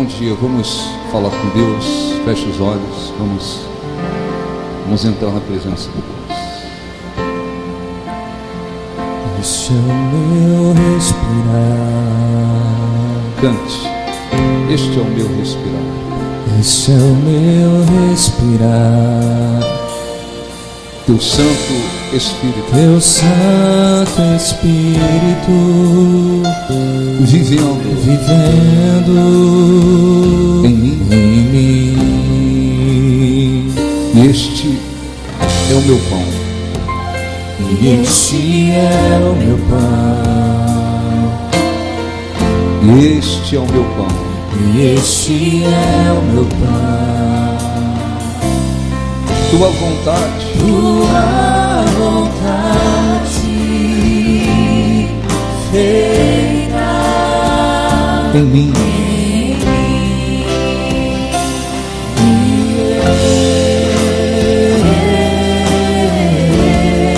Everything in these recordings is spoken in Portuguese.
Bom dia, vamos falar com Deus, feche os olhos, vamos entrar na presença de Deus. Este é o meu respirar. Cante, este é o meu respirar. Este é o meu respirar. Teu Santo Espírito, Teu Santo Espírito vivendo em mim. Este é o meu pão. E este é o meu pão. Este é o meu pão. E este é o meu pão. Tua vontade, Tua vontade feita em mim.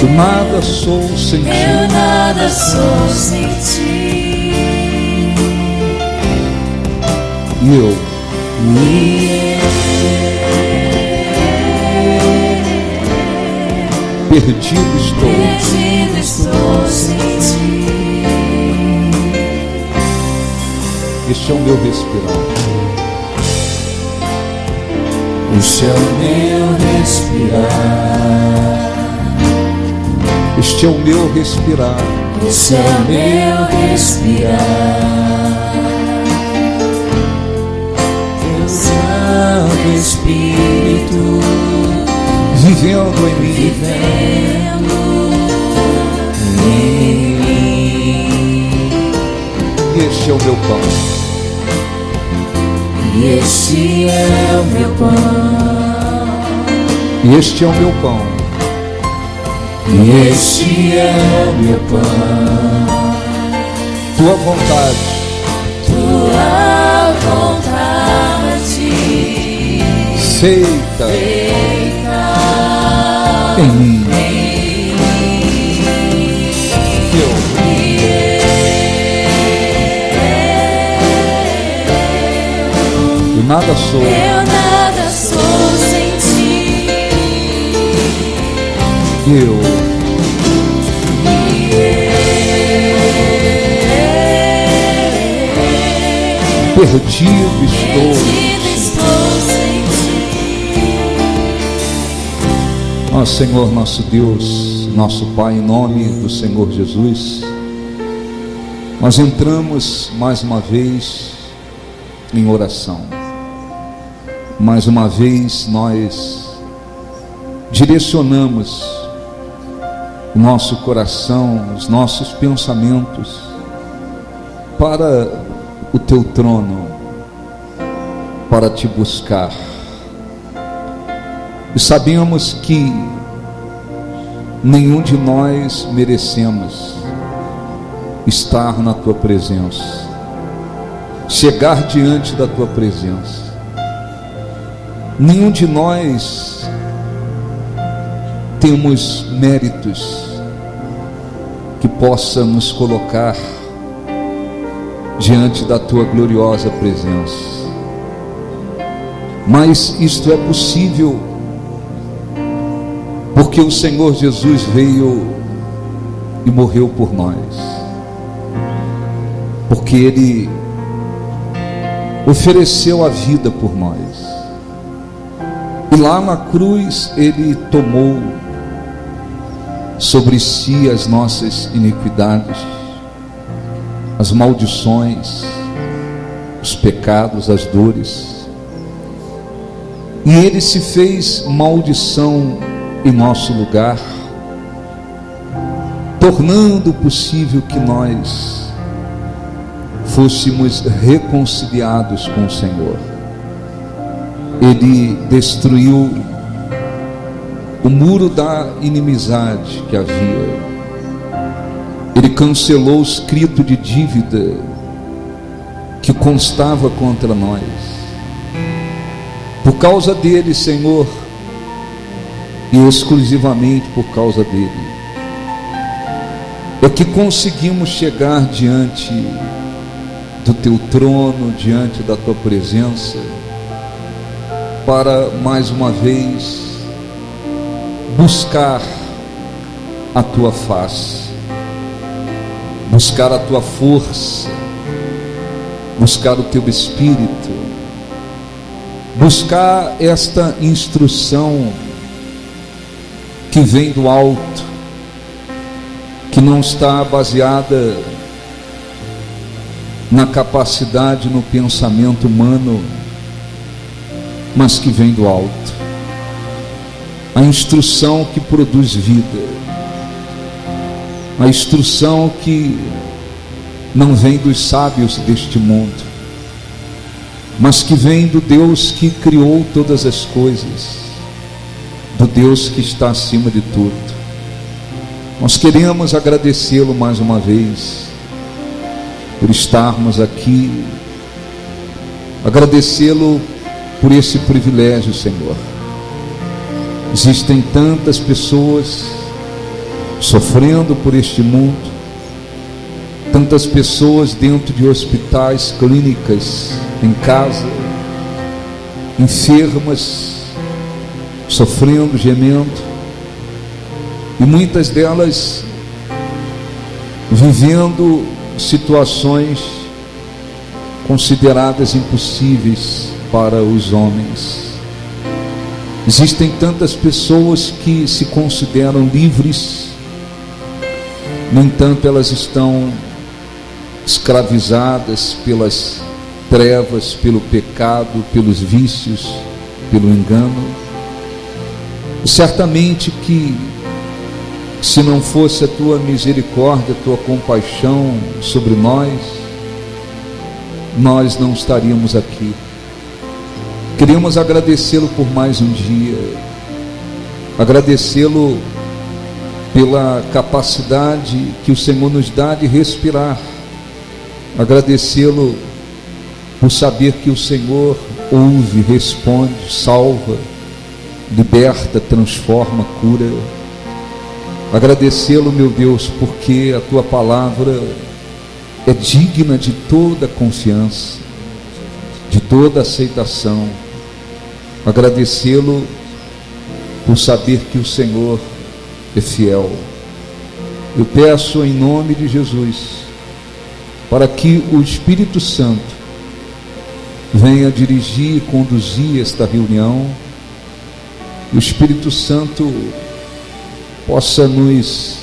Eu nada sou sem ti. Eu nada sou sem ti. E eu perdido estou sem ti. Este é o meu respirar. Este é o meu respirar. Este é o meu respirar. Este é o meu respirar. Teu Santo Espírito Vivendo em mim. E este é o meu pão. E este é o meu pão. E este é o meu pão. E este é o meu pão. Tua vontade, Tua vontade feita em mim. Eu nada sou sem ti. eu. Perdido estou sem ti. Ó Senhor, nosso Deus, nosso Pai, em nome do Senhor Jesus, nós entramos mais uma vez em oração. Mais uma vez nós direcionamos o nosso coração, os nossos pensamentos para o teu trono, para te buscar. E sabemos que nenhum de nós merecemos estar na tua presença, chegar diante da tua presença. Nenhum de nós temos méritos que possa nos colocar diante da tua gloriosa presença. Mas isto é possível porque o Senhor Jesus veio e morreu por nós, porque Ele ofereceu a vida por nós, e lá na cruz Ele tomou sobre si as nossas iniquidades, as maldições, os pecados, as dores, e Ele se fez maldição em nosso lugar, tornando possível que nós fôssemos reconciliados com o Senhor. Ele destruiu o muro da inimizade que havia. Ele cancelou o escrito de dívida que constava contra nós. Por causa dele, Senhor, e exclusivamente por causa dele, é que conseguimos chegar diante do teu trono, diante da tua presença, para mais uma vez buscar a tua face, buscar a tua força, buscar o teu Espírito, buscar esta instrução que vem do alto, que não está baseada na capacidade, no pensamento humano, mas que vem do alto. A instrução que produz vida, a instrução que não vem dos sábios deste mundo, mas que vem do Deus que criou todas as coisas, do Deus que está acima de tudo. Nós queremos agradecê-lo mais uma vez por estarmos aqui, agradecê-lo por esse privilégio, Senhor. Existem tantas pessoas sofrendo por este mundo, tantas pessoas dentro de hospitais, clínicas, em casa, enfermas, sofrendo, gemendo, e muitas delas vivendo situações consideradas impossíveis para os homens. Existem tantas pessoas que se consideram livres, no entanto elas estão escravizadas pelas trevas, pelo pecado, pelos vícios, pelo engano. E certamente que, se não fosse a tua misericórdia, a tua compaixão sobre nós não estaríamos aqui. Queremos agradecê-lo por mais um dia, agradecê-lo pela capacidade que o Senhor nos dá de respirar, agradecê-lo por saber que o Senhor ouve, responde, salva, liberta, transforma, cura. Agradecê-lo, meu Deus, porque a tua palavra é digna de toda confiança, de toda aceitação. Agradecê-lo por saber que o Senhor é fiel. Eu peço em nome de Jesus, para que o Espírito Santo venha dirigir e conduzir esta reunião, o Espírito Santo possa nos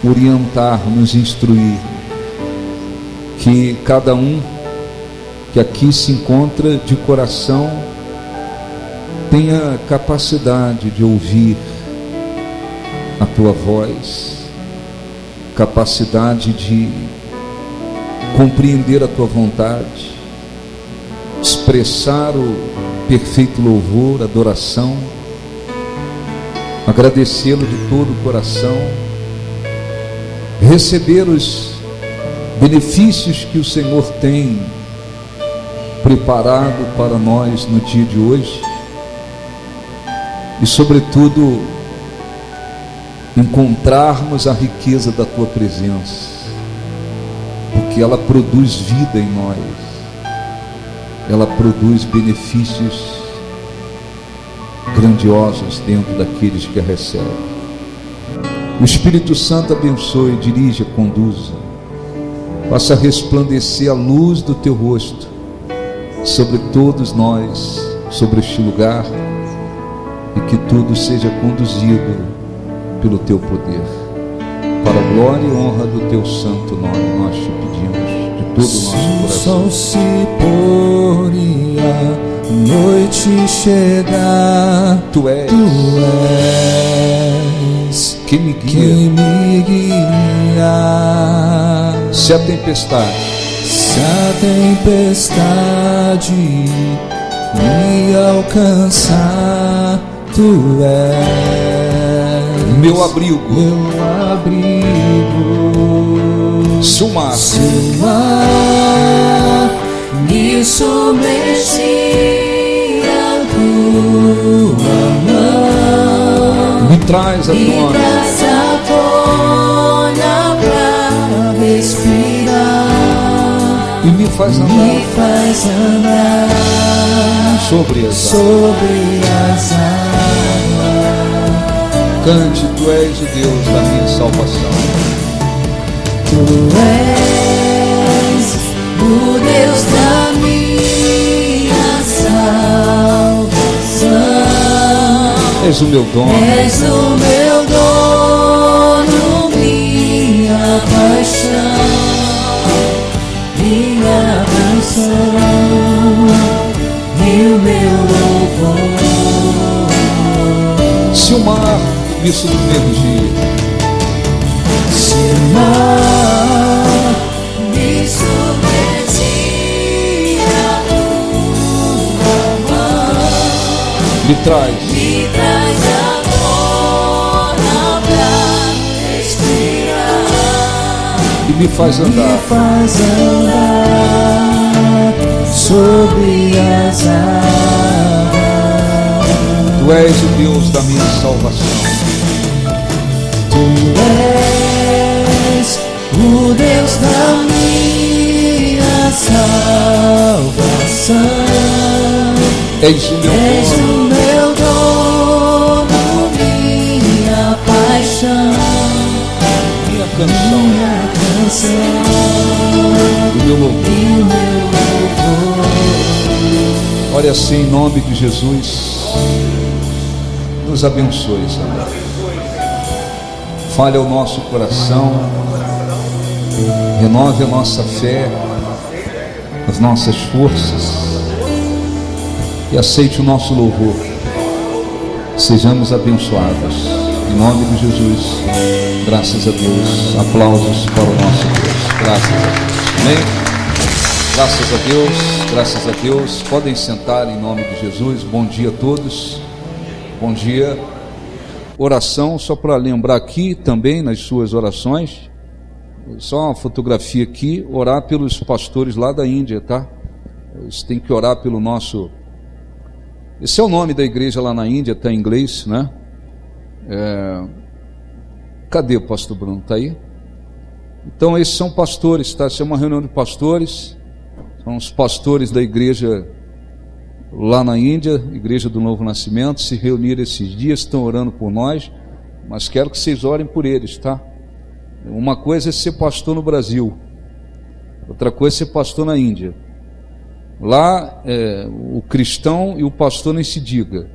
orientar, nos instruir, que cada um que aqui se encontra de coração tenha capacidade de ouvir a tua voz, capacidade de compreender a tua vontade, expressar o perfeito louvor, adoração, agradecê-lo de todo o coração, receber os benefícios que o Senhor tem preparado para nós no dia de hoje e, sobretudo, encontrarmos a riqueza da tua presença, porque ela produz vida em nós, ela produz benefícios grandiosos dentro daqueles que a recebem. O Espírito Santo abençoe, dirija, conduza, faça resplandecer a luz do teu rosto sobre todos nós, sobre este lugar, e que tudo seja conduzido pelo teu poder, para a glória e honra do teu santo nome. Nós te pedimos de todo o nosso coração. Se o sol se pôr e a noite chegar, Tu és quem me guia. Se a tempestade me alcançar, Tu és meu abrigo. Se o mar me submergir, a tua mão me traz a tona pra respirar e me faz andar sobre as águas. Cante, tu és o Deus da minha salvação. Tu és o Deus da minha salvação. És o meu dono. És o meu dono, minha paixão, minha canção e o meu louvor. Se o mar me submergir, se o mar me submergir, a tua mão me traz agora pra respirar e me faz andar sobre as águas. Tu és o Deus da minha salvação. Tu és o Deus da minha salvação. És o meu dono, minha paixão, minha canção, o meu louvor. Olha assim, em nome de Jesus, nos abençoe, Senhor. Fale ao nosso coração, renove a nossa fé, as nossas forças, e aceite o nosso louvor. Sejamos abençoados, em nome de Jesus. Graças a Deus. Aplausos para o nosso Deus. Graças a Deus. Amém? Graças a Deus, graças a Deus. Podem sentar em nome de Jesus. Bom dia a todos. Bom dia. Oração, só para lembrar aqui também nas suas orações, só uma fotografia aqui, orar pelos pastores lá da Índia, tá? Você tem que orar pelo nosso... Esse é o nome da igreja lá na Índia, está em inglês, né? Cadê o pastor Bruno? Está aí? Então esses são pastores, tá? Essa é uma reunião de pastores, são os pastores da igreja lá na Índia, Igreja do Novo Nascimento, se reuniram esses dias, estão orando por nós, mas quero que vocês orem por eles, tá? Uma coisa é ser pastor no Brasil, outra coisa é ser pastor na Índia. Lá o cristão e o pastor nem se diga,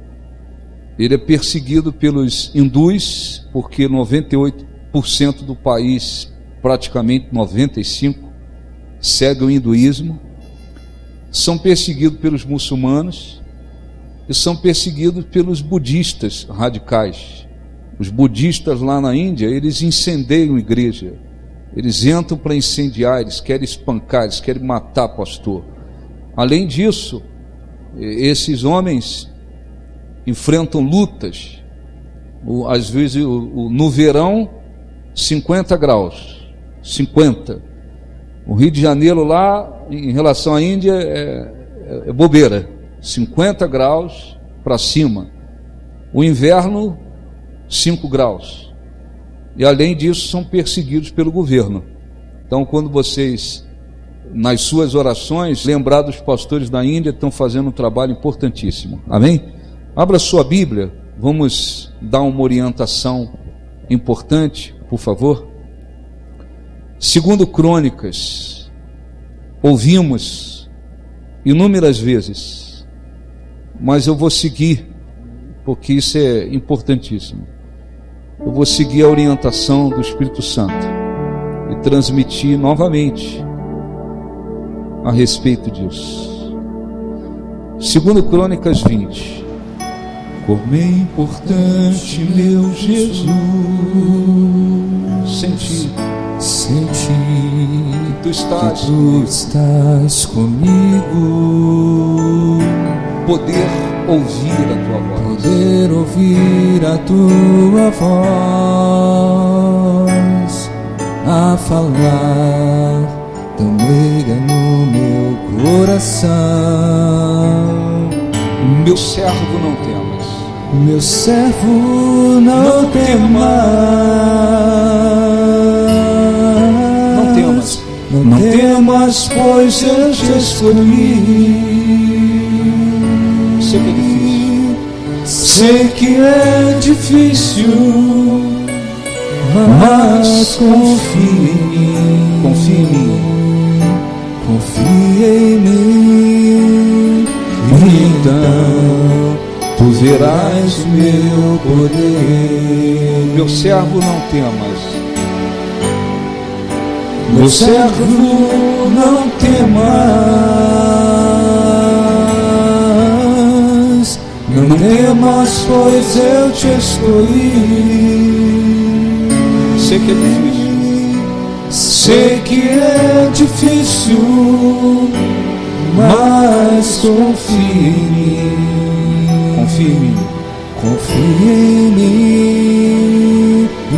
ele é perseguido pelos hindus, porque 98% do país, praticamente 95%, segue o hinduísmo. São perseguidos pelos muçulmanos e são perseguidos pelos budistas radicais. Os budistas lá na Índia, eles incendeiam a igreja, eles entram para incendiar, eles querem espancar, eles querem matar pastor. Além disso, esses homens enfrentam lutas, às vezes no verão 50 graus, 50. O Rio de Janeiro lá, em relação à Índia, é bobeira, 50 graus para cima. O inverno, 5 graus. E além disso, são perseguidos pelo governo. Então, quando vocês, nas suas orações, lembrar dos pastores da Índia, estão fazendo um trabalho importantíssimo. Amém? Abra sua Bíblia, vamos dar uma orientação importante, por favor. 2 Crônicas, ouvimos inúmeras vezes, mas eu vou seguir, porque isso é importantíssimo. Eu vou seguir a orientação do Espírito Santo e transmitir novamente a respeito disso. 2 Crônicas 20. Como é importante, meu Jesus, sentir que tu estás comigo, poder ouvir a tua voz, a falar tão meiga no meu coração. Meu servo, não temas. Meu servo, não temas. Não temas, temas, pois eu te escolhi. Sei que é difícil, mas confie em mim. Confie em mim, então tu verás o meu poder. Meu servo, não temas. Meu servo, não temas. Não temas, pois eu te escolhi. Sei que é difícil. Sei que é difícil, mas confie em mim. Confie em mim, e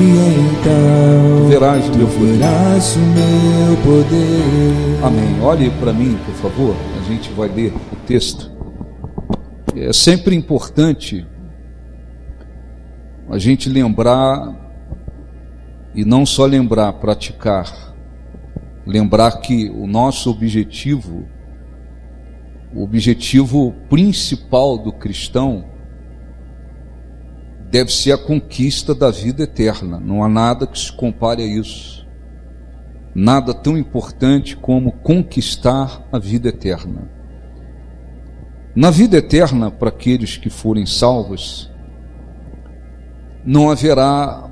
então verás o meu poder. Amém. Olhe para mim, por favor. A gente vai ler o texto. É sempre importante a gente lembrar, e não só lembrar, praticar. Lembrar que o nosso objetivo, o objetivo principal do cristão, deve ser a conquista da vida eterna. Não há nada que se compare a isso. Nada tão importante como conquistar a vida eterna. Na vida eterna, para aqueles que forem salvos, não haverá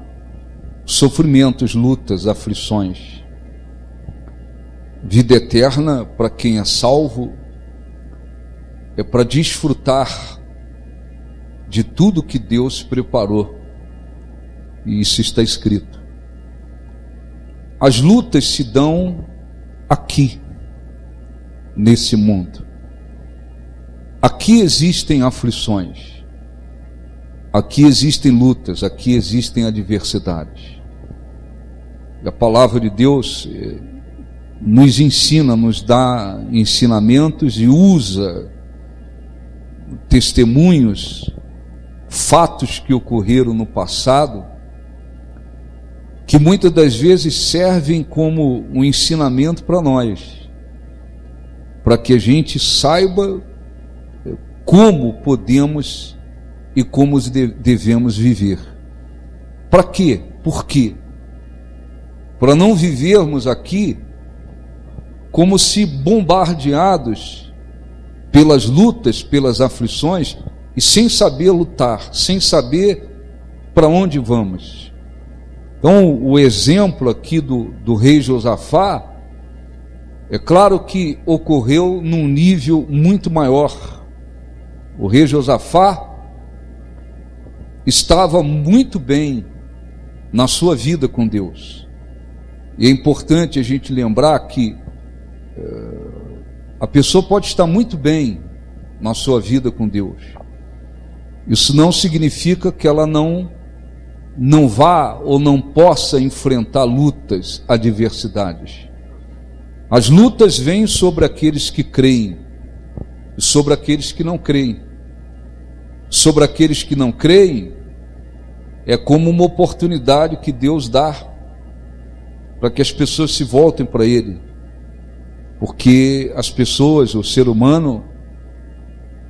sofrimentos, lutas, aflições. Vida eterna, para quem é salvo, é para desfrutar de tudo que Deus preparou. E isso está escrito. As lutas se dão aqui, nesse mundo. Aqui existem aflições. Aqui existem lutas, aqui existem adversidades. E a palavra de Deus nos ensina, nos dá ensinamentos e usa testemunhos, fatos que ocorreram no passado, que muitas das vezes servem como um ensinamento para nós, para que a gente saiba como podemos e como devemos viver. Para quê? Por quê? Para não vivermos aqui como se bombardeados pelas lutas, pelas aflições, e sem saber lutar, sem saber para onde vamos. Então, o exemplo aqui do rei Josafá, é claro que ocorreu num nível muito maior. O rei Josafá estava muito bem na sua vida com Deus. E é importante a gente lembrar que a pessoa pode estar muito bem na sua vida com Deus. Isso não significa que ela não vá ou não possa enfrentar lutas, adversidades. As lutas vêm sobre aqueles que creem e sobre aqueles que não creem. Sobre aqueles que não creem, é como uma oportunidade que Deus dá para que as pessoas se voltem para Ele. Porque as pessoas, o ser humano,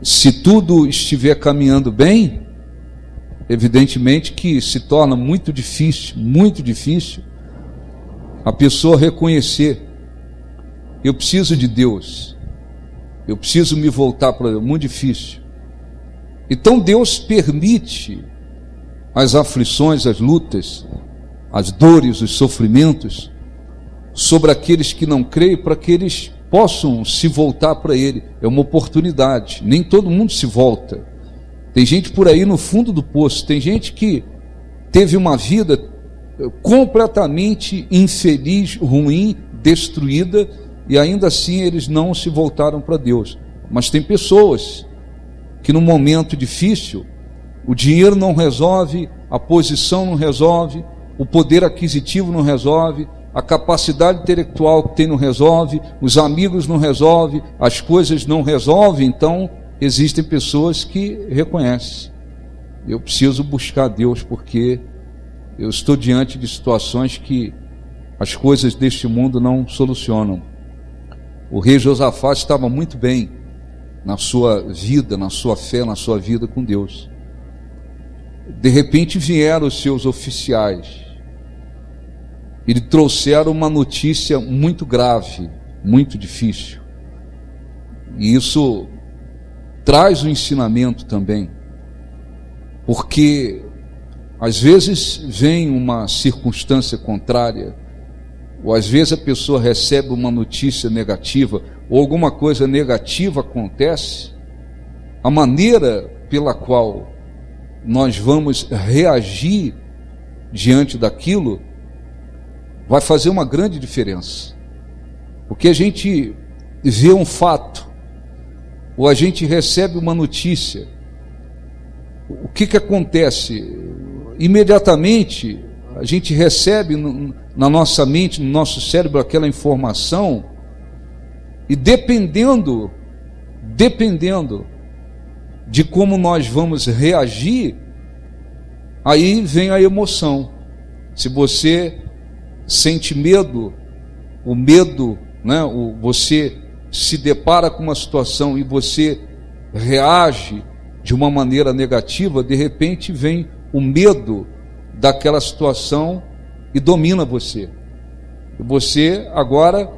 se tudo estiver caminhando bem, evidentemente que se torna muito difícil a pessoa reconhecer: eu preciso de Deus, eu preciso me voltar para Ele. Muito difícil. Então Deus permite as aflições, as lutas, as dores, os sofrimentos sobre aqueles que não creem, para que eles possam se voltar para Ele. É uma oportunidade. Nem todo mundo se volta. Tem gente por aí no fundo do poço, tem gente que teve uma vida completamente infeliz, ruim, destruída, e ainda assim eles não se voltaram para Deus. Mas tem pessoas que no momento difícil, o dinheiro não resolve, a posição não resolve, o poder aquisitivo não resolve, a capacidade intelectual que tem não resolve, os amigos não resolvem, as coisas não resolvem. Então existem pessoas que reconhecem: eu preciso buscar Deus, porque eu estou diante de situações que as coisas deste mundo não solucionam. O rei Josafá estava muito bem na sua vida, na sua fé, na sua vida com Deus. De repente vieram os seus oficiais e lhe trouxeram uma notícia muito grave, muito difícil. E isso traz um ensinamento também, porque às vezes vem uma circunstância contrária, ou às vezes a pessoa recebe uma notícia negativa, ou alguma coisa negativa acontece, a maneira pela qual nós vamos reagir diante daquilo vai fazer uma grande diferença. Porque a gente vê um fato, ou a gente recebe uma notícia, o que acontece? Imediatamente a gente recebe na nossa mente, no nosso cérebro, aquela informação, e dependendo de como nós vamos reagir, aí vem a emoção. Se você sente medo, o medo, né, você se depara com uma situação e você reage de uma maneira negativa, de repente vem o medo daquela situação e domina você. E você agora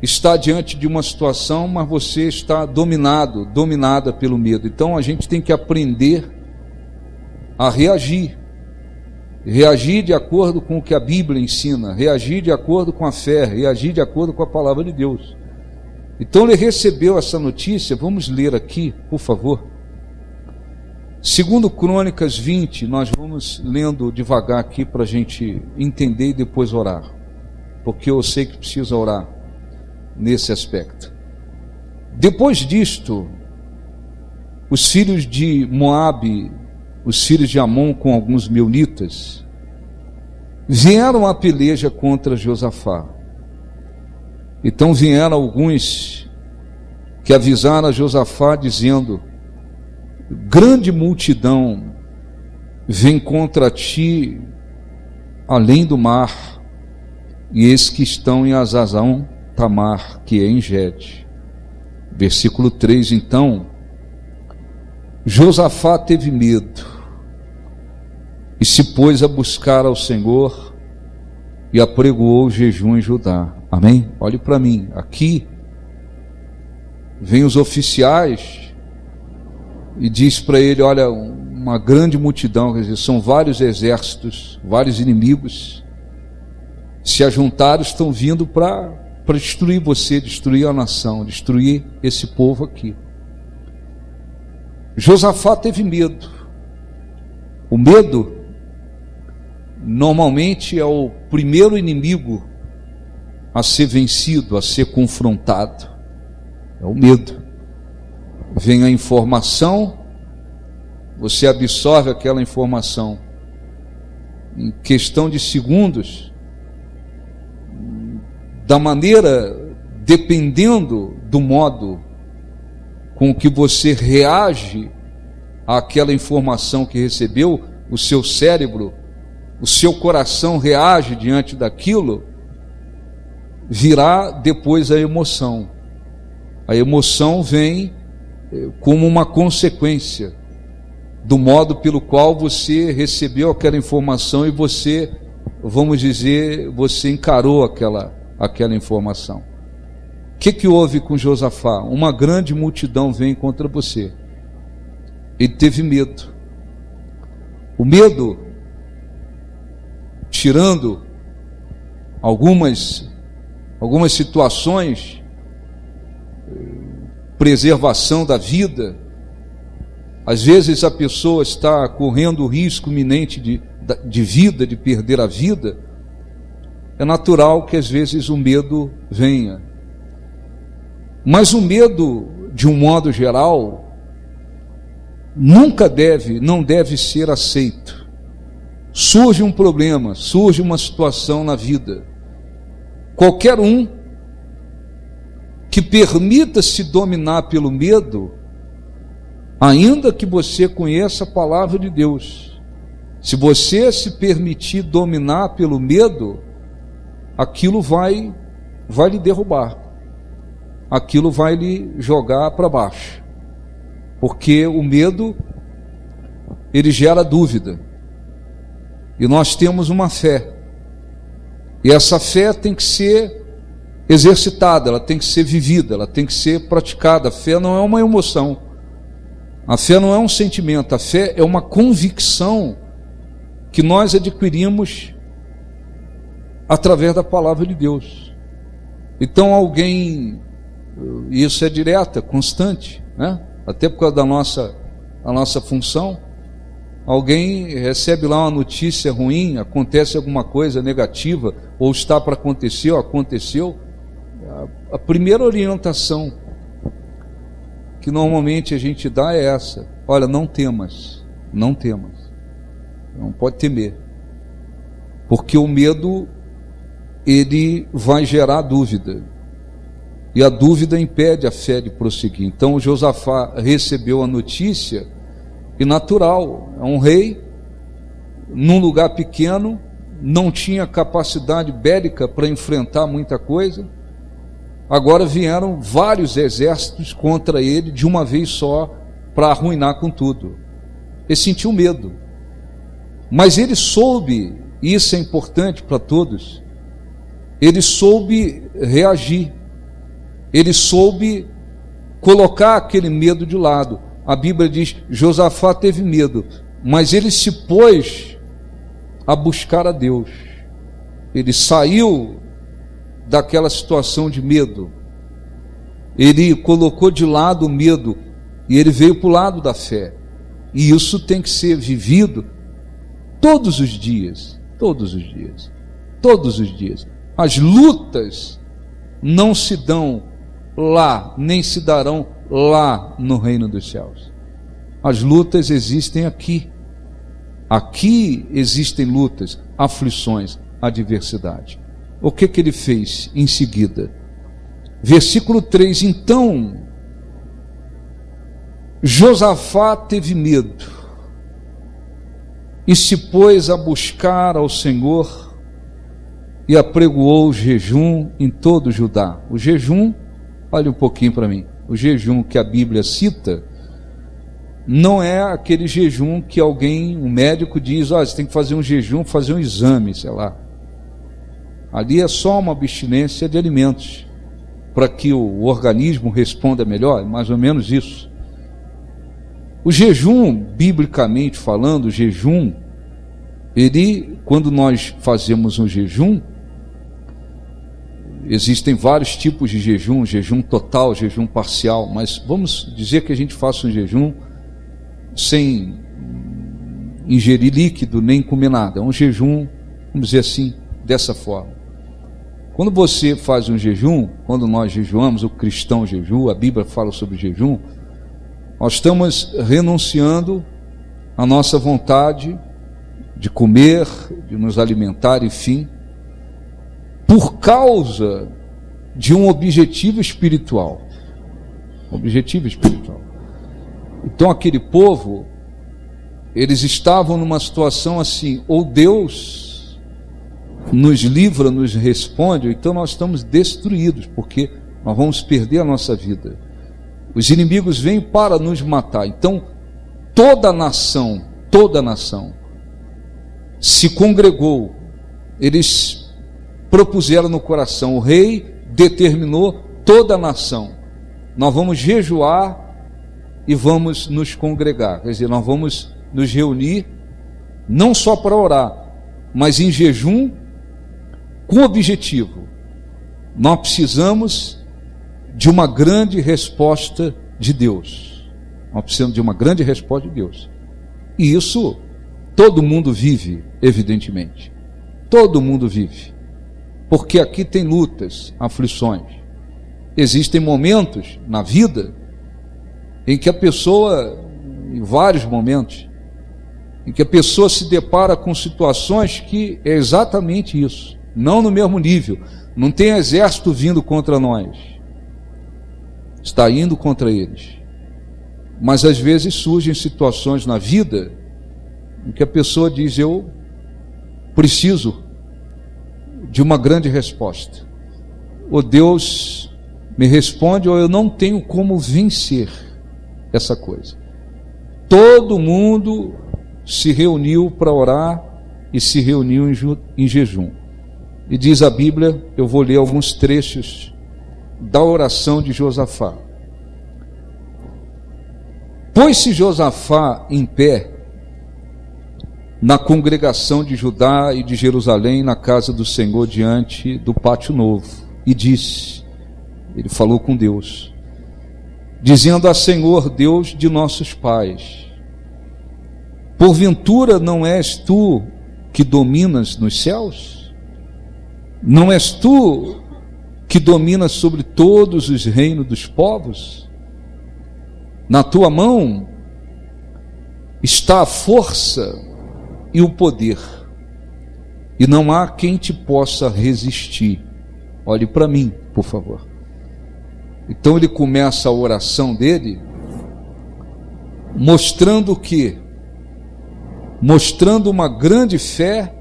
está diante de uma situação, mas você está dominada pelo medo. Então a gente tem que aprender a reagir de acordo com o que a Bíblia ensina, reagir de acordo com a fé, reagir de acordo com a palavra de Deus. Então ele recebeu essa notícia, vamos ler aqui, por favor. Segundo Crônicas 20, nós vamos lendo devagar aqui para a gente entender e depois orar, porque eu sei que precisa orar nesse aspecto. Depois disto, os filhos de Moabe, os filhos de Amon com alguns meunitas, vieram à peleja contra Josafá. Então vieram alguns que avisaram a Josafá dizendo: grande multidão vem contra ti além do mar, e eis que estão em Azazão Tamar, que é em Gede. Versículo 3, então Josafá teve medo e se pôs a buscar ao Senhor e apregoou o jejum em Judá. Amém? Olhe para mim, aqui vem os oficiais e diz para ele: olha, uma grande multidão, quer dizer, são vários exércitos, vários inimigos se ajuntaram, estão vindo para destruir você, destruir a nação, destruir esse povo aqui. Josafá teve medo. O medo normalmente é o primeiro inimigo a ser vencido, a ser confrontado. É o medo. Vem a informação, você absorve aquela informação. Em questão de segundos, da maneira, dependendo do modo com que você reage àquela informação que recebeu, o seu cérebro, o seu coração reage diante daquilo, virá depois a emoção. A emoção vem como uma consequência do modo pelo qual você recebeu aquela informação e você, vamos dizer, você encarou aquela informação. O que houve com Josafá? Uma grande multidão vem contra você. Ele teve medo. O medo, tirando algumas situações, preservação da vida, às vezes a pessoa está correndo o risco iminente de vida, de perder a vida. É natural que às vezes o medo venha. Mas o medo, de um modo geral, não deve ser aceito. Surge um problema, surge uma situação na vida. Qualquer um que permita-se dominar pelo medo, ainda que você conheça a palavra de Deus, se você se permitir dominar pelo medo, aquilo vai lhe derrubar. aquilo vai lhe jogar para baixo, porque o medo, ele gera dúvida, e nós temos uma fé, e essa fé tem que ser exercitada, ela tem que ser vivida, ela tem que ser praticada. A fé não é uma emoção, a fé não é um sentimento, a fé é uma convicção que nós adquirimos através da palavra de Deus. Então alguém, isso é direta, constante, né? Até por causa da nossa função, alguém recebe lá uma notícia ruim, acontece alguma coisa negativa, ou está para acontecer, ou aconteceu, a primeira orientação que normalmente a gente dá é essa: olha, não temas, não pode temer, porque o medo, ele vai gerar dúvida, e a dúvida impede a fé de prosseguir. Então Josafá recebeu a notícia, e natural, é um rei, num lugar pequeno, não tinha capacidade bélica para enfrentar muita coisa. Agora vieram vários exércitos contra ele de uma vez só, para arruinar com tudo. Ele sentiu medo, mas ele soube, e isso é importante para todos, ele soube reagir, ele soube colocar aquele medo de lado. A Bíblia diz: Josafá teve medo, mas ele se pôs a buscar a Deus. Ele saiu daquela situação de medo, ele colocou de lado o medo, e ele veio para o lado da fé. E isso tem que ser vivido todos os dias, todos os dias, todos os dias. As lutas não se dão lá, nem se darão lá no reino dos céus. As lutas existem aqui. Aqui existem lutas, aflições, adversidade. O que ele fez em seguida? Versículo 3: então Josafá teve medo e se pôs a buscar ao Senhor, e apregoou o jejum em todo Judá. O jejum, olha um pouquinho para mim, o jejum que a Bíblia cita não é aquele jejum que alguém, um médico diz: olha, você tem que fazer um jejum, fazer um exame, sei lá. Ali é só uma abstinência de alimentos, para que o organismo responda melhor, mais ou menos isso. O jejum, biblicamente falando, o jejum, ele, quando nós fazemos um jejum, existem vários tipos de jejum: jejum total, jejum parcial, mas vamos dizer que a gente faça um jejum sem ingerir líquido, nem comer nada. É um jejum, vamos dizer assim, dessa forma. Quando você faz um jejum, quando nós jejuamos, o cristão jejua, a Bíblia fala sobre jejum, nós estamos renunciando à nossa vontade de comer, de nos alimentar, enfim, por causa de um objetivo espiritual. Objetivo espiritual. Então aquele povo, eles estavam numa situação assim: ou Deus nos livra, nos responde, ou então nós estamos destruídos, porque nós vamos perder a nossa vida. Os inimigos vêm para nos matar. Então toda a nação se congregou, eles propuseram no coração, o rei determinou: toda a nação, nós vamos jejuar e vamos nos congregar. Quer dizer, nós vamos nos reunir, não só para orar, mas em jejum, com objetivo. Nós precisamos de uma grande resposta de Deus. Nós precisamos de uma grande resposta de Deus. E isso todo mundo vive, evidentemente. Todo mundo vive. Porque aqui tem lutas, aflições. Existem momentos na vida em que a pessoa, em vários momentos, em que a pessoa se depara com situações que é exatamente isso. Não no mesmo nível. Não tem exército vindo contra nós. Está indo contra eles. Mas às vezes surgem situações na vida em que a pessoa diz: eu preciso de uma grande resposta. Ou Deus me responde, ou eu não tenho como vencer essa coisa. Todo mundo se reuniu para orar e se reuniu em jejum. E diz a Bíblia, eu vou ler alguns trechos da oração de Josafá. Pôs-se Josafá em pé na congregação de Judá e de Jerusalém, na casa do Senhor, diante do pátio novo, e disse, ele falou com Deus, dizendo a Senhor, Deus de nossos pais, porventura não és tu que dominas nos céus? Não és tu que dominas sobre todos os reinos dos povos? Na tua mão está a força e o poder, e não há quem te possa resistir. Olhe para mim, por favor. Então ele começa a oração dele mostrando o quê? Mostrando uma grande fé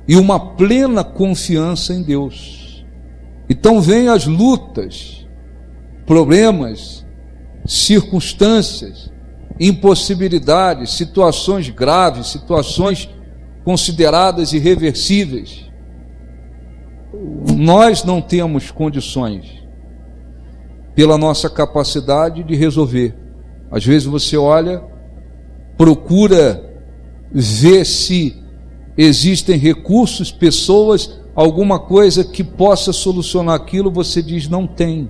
e uma plena confiança em Deus. Então vem as lutas, problemas, circunstâncias, impossibilidades, situações graves, situações consideradas irreversíveis. Nós não temos condições, pela nossa capacidade, de resolver. Às vezes você olha, procura ver se existem recursos, pessoas, alguma coisa que possa solucionar aquilo, você diz, não tem.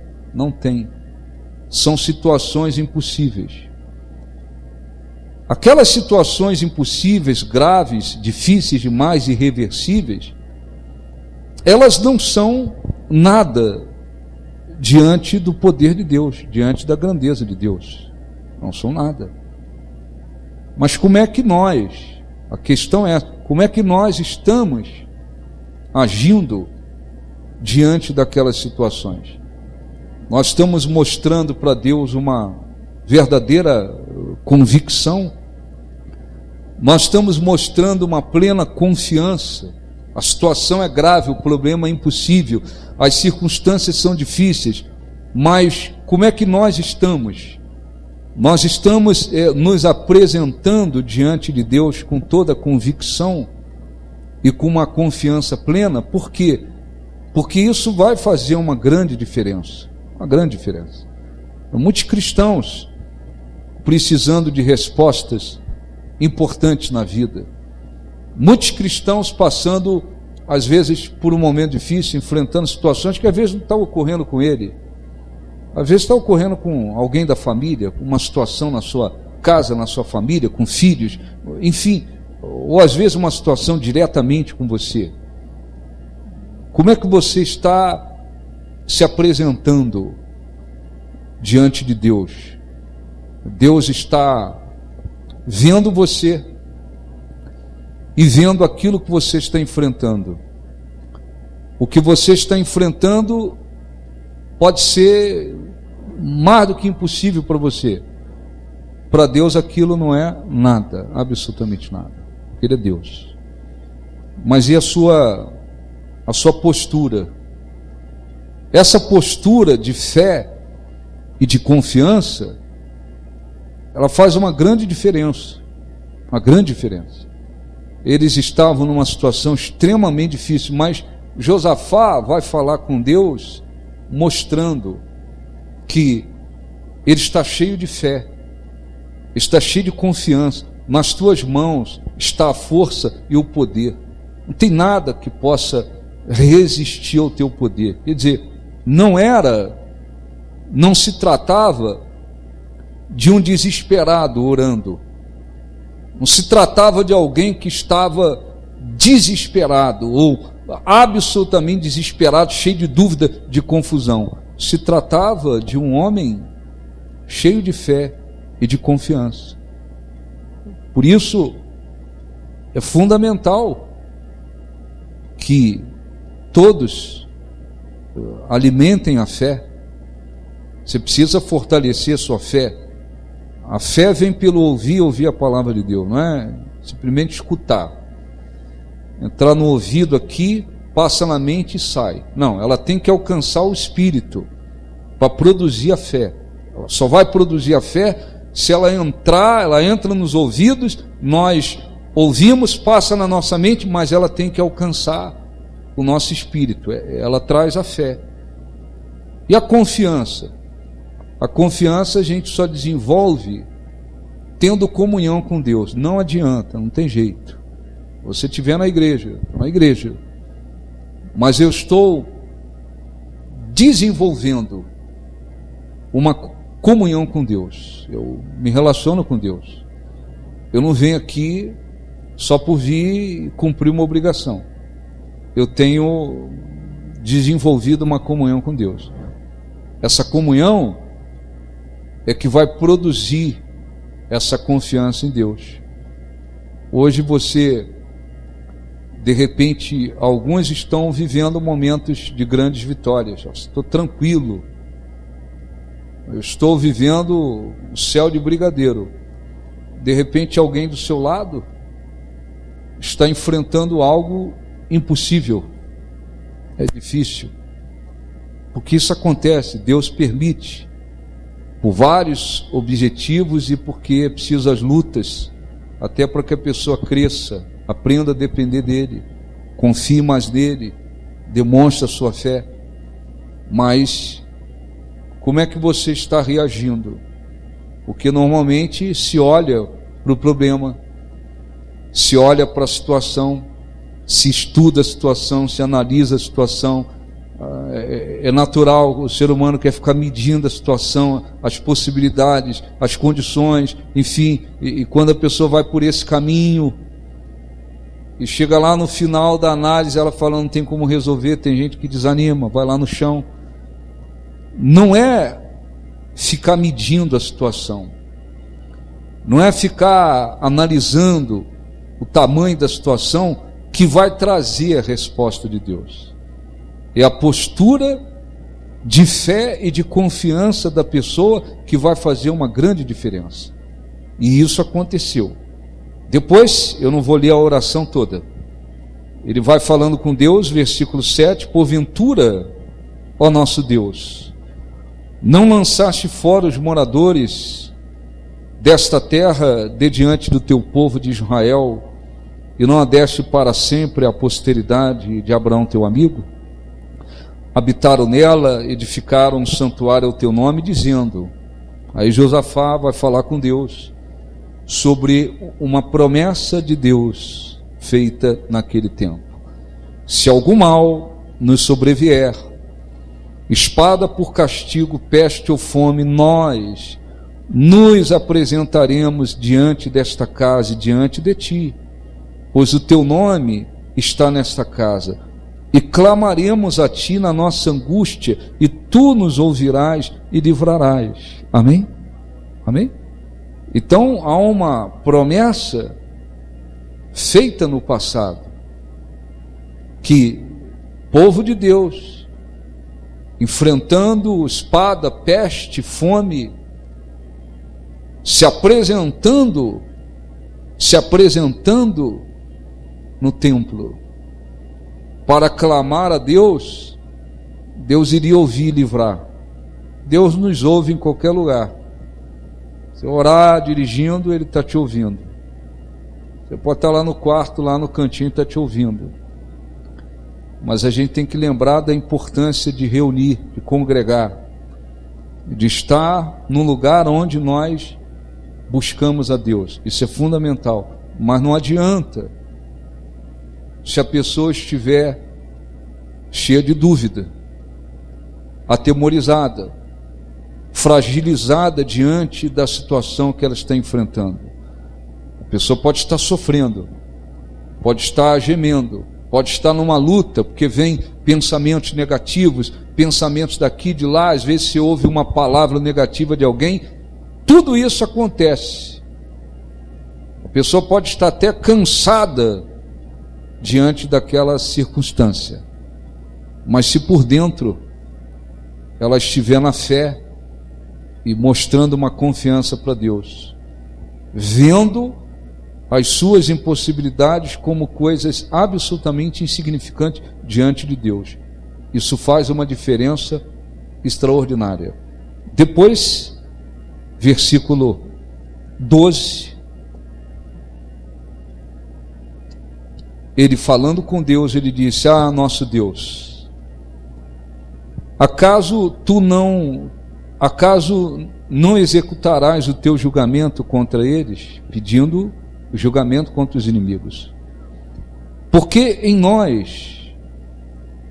São situações impossíveis. Aquelas situações impossíveis, graves, difíceis demais, irreversíveis, elas não são nada diante do poder de Deus, diante da grandeza de Deus. Não são nada. Mas como é que nós, a questão é, como é que nós estamos agindo diante daquelas situações? Nós estamos mostrando para Deus uma verdadeira convicção? Nós estamos mostrando uma plena confiança? A situação é grave, o problema é impossível, as circunstâncias são difíceis, mas como é que nós estamos? Nós estamos nos apresentando diante de Deus com toda a convicção e com uma confiança plena. Por quê? Porque isso vai fazer uma grande diferença. Uma grande diferença. Muitos cristãos precisando de respostas importantes na vida. Muitos cristãos passando, às vezes, por um momento difícil, enfrentando situações que às vezes não estão ocorrendo com ele. Às vezes está ocorrendo com alguém da família, uma situação na sua casa, na sua família, com filhos, enfim, ou às vezes uma situação diretamente com você. Como é que você está se apresentando diante de Deus? Deus está vendo você e vendo aquilo que você está enfrentando. O que você está enfrentando pode ser mais do que impossível para você. Para Deus aquilo não é nada, absolutamente nada. Ele é Deus. Mas e a sua postura? Essa postura de fé e de confiança, ela faz uma grande diferença. Uma grande diferença. Eles estavam numa situação extremamente difícil, mas Josafá vai falar com Deus mostrando que ele está cheio de fé, está cheio de confiança. Nas tuas mãos está a força e o poder. Não tem nada que possa resistir ao teu poder. Quer dizer, não se tratava de um desesperado orando. Não se tratava de alguém que estava desesperado ou absolutamente desesperado, cheio de dúvida, de confusão. Se tratava de um homem cheio de fé e de confiança. Por isso, é fundamental que todos alimentem a fé. Você precisa fortalecer a sua fé. A fé vem pelo ouvir a palavra de Deus, não é simplesmente escutar. Entrar no ouvido aqui, passa na mente e sai. Não, ela tem que alcançar o espírito. para produzir a fé. Ela só vai produzir a fé se ela entra nos ouvidos, nós ouvimos, passa na nossa mente, mas ela tem que alcançar o nosso espírito. Ela traz a fé. E a confiança? A confiança a gente só desenvolve tendo comunhão com Deus. Não adianta, não tem jeito. Você estiver na igreja, mas eu estou desenvolvendo uma comunhão com Deus. Eu me relaciono com Deus. Eu não venho aqui só por vir e cumprir uma obrigação. Eu tenho desenvolvido uma comunhão com Deus. Essa comunhão é que vai produzir essa confiança em Deus. Hoje você, de repente, alguns estão vivendo momentos de grandes vitórias. Eu estou tranquilo. Eu estou vivendo o céu de brigadeiro. De repente, alguém do seu lado está enfrentando algo impossível. É difícil. Porque isso acontece, Deus permite, por vários objetivos e porque é preciso as lutas, até para que a pessoa cresça, aprenda a depender dele, confie mais nele, demonstre a sua fé. Mas como é que você está reagindo? Porque normalmente se olha para o problema, se olha para a situação, se estuda a situação, se analisa a situação. É natural, o ser humano quer ficar medindo a situação, as possibilidades, as condições, enfim, e quando a pessoa vai por esse caminho e chega lá no final da análise, ela fala, não tem como resolver, tem gente que desanima, vai lá no chão. Não é ficar medindo a situação, não é ficar analisando o tamanho da situação que vai trazer a resposta de Deus. É a postura de fé e de confiança da pessoa que vai fazer uma grande diferença. E isso aconteceu. Depois, eu não vou ler a oração toda. Ele vai falando com Deus, versículo 7, porventura, ó nosso Deus, não lançaste fora os moradores desta terra de diante do teu povo de Israel, e não a deste para sempre a posteridade de Abraão teu amigo? Habitaram nela, edificaram um santuário ao teu nome, dizendo. Aí Josafá vai falar com Deus sobre uma promessa de Deus feita naquele tempo. Se algum mal nos sobrevier, espada por castigo, peste ou fome, nós nos apresentaremos diante desta casa e diante de ti, pois o teu nome está nesta casa. E clamaremos a ti na nossa angústia, e tu nos ouvirás e livrarás. Amém? Amém? Então há uma promessa feita no passado, que povo de Deus, enfrentando espada, peste, fome, se apresentando no templo, para clamar a Deus, Deus iria ouvir e livrar. Deus nos ouve em qualquer lugar. Você orar dirigindo, Ele está te ouvindo. Você pode estar lá no quarto, lá no cantinho, está te ouvindo. Mas a gente tem que lembrar da importância de reunir, de congregar, de estar num lugar onde nós buscamos a Deus. Isso é fundamental. Mas não adianta se a pessoa estiver cheia de dúvida, atemorizada, fragilizada diante da situação que ela está enfrentando. A pessoa pode estar sofrendo, pode estar gemendo, pode estar numa luta, porque vem pensamentos negativos, pensamentos daqui, de lá, às vezes se ouve uma palavra negativa de alguém. Tudo isso acontece. A pessoa pode estar até cansada diante daquela circunstância, mas se por dentro ela estiver na fé e mostrando uma confiança para Deus, vendo as suas impossibilidades como coisas absolutamente insignificantes diante de Deus, isso faz uma diferença extraordinária. Depois, versículo 12, ele falando com Deus, ele disse: ah, nosso Deus, acaso não executarás o teu julgamento contra eles, pedindo o julgamento contra os inimigos? Porque em nós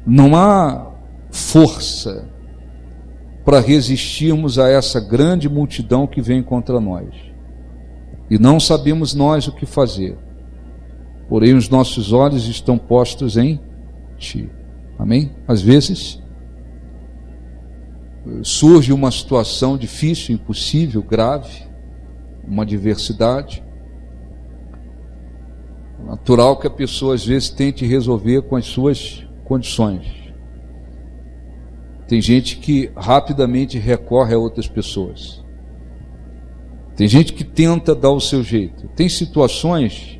não há força para resistirmos a essa grande multidão que vem contra nós, e não sabemos nós o que fazer, porém os nossos olhos estão postos em Ti. Amém? Às vezes surge uma situação difícil, impossível, grave, uma adversidade. É natural que a pessoa às vezes tente resolver com as suas condições. Tem gente que rapidamente recorre a outras pessoas. Tem gente que tenta dar o seu jeito. Tem situações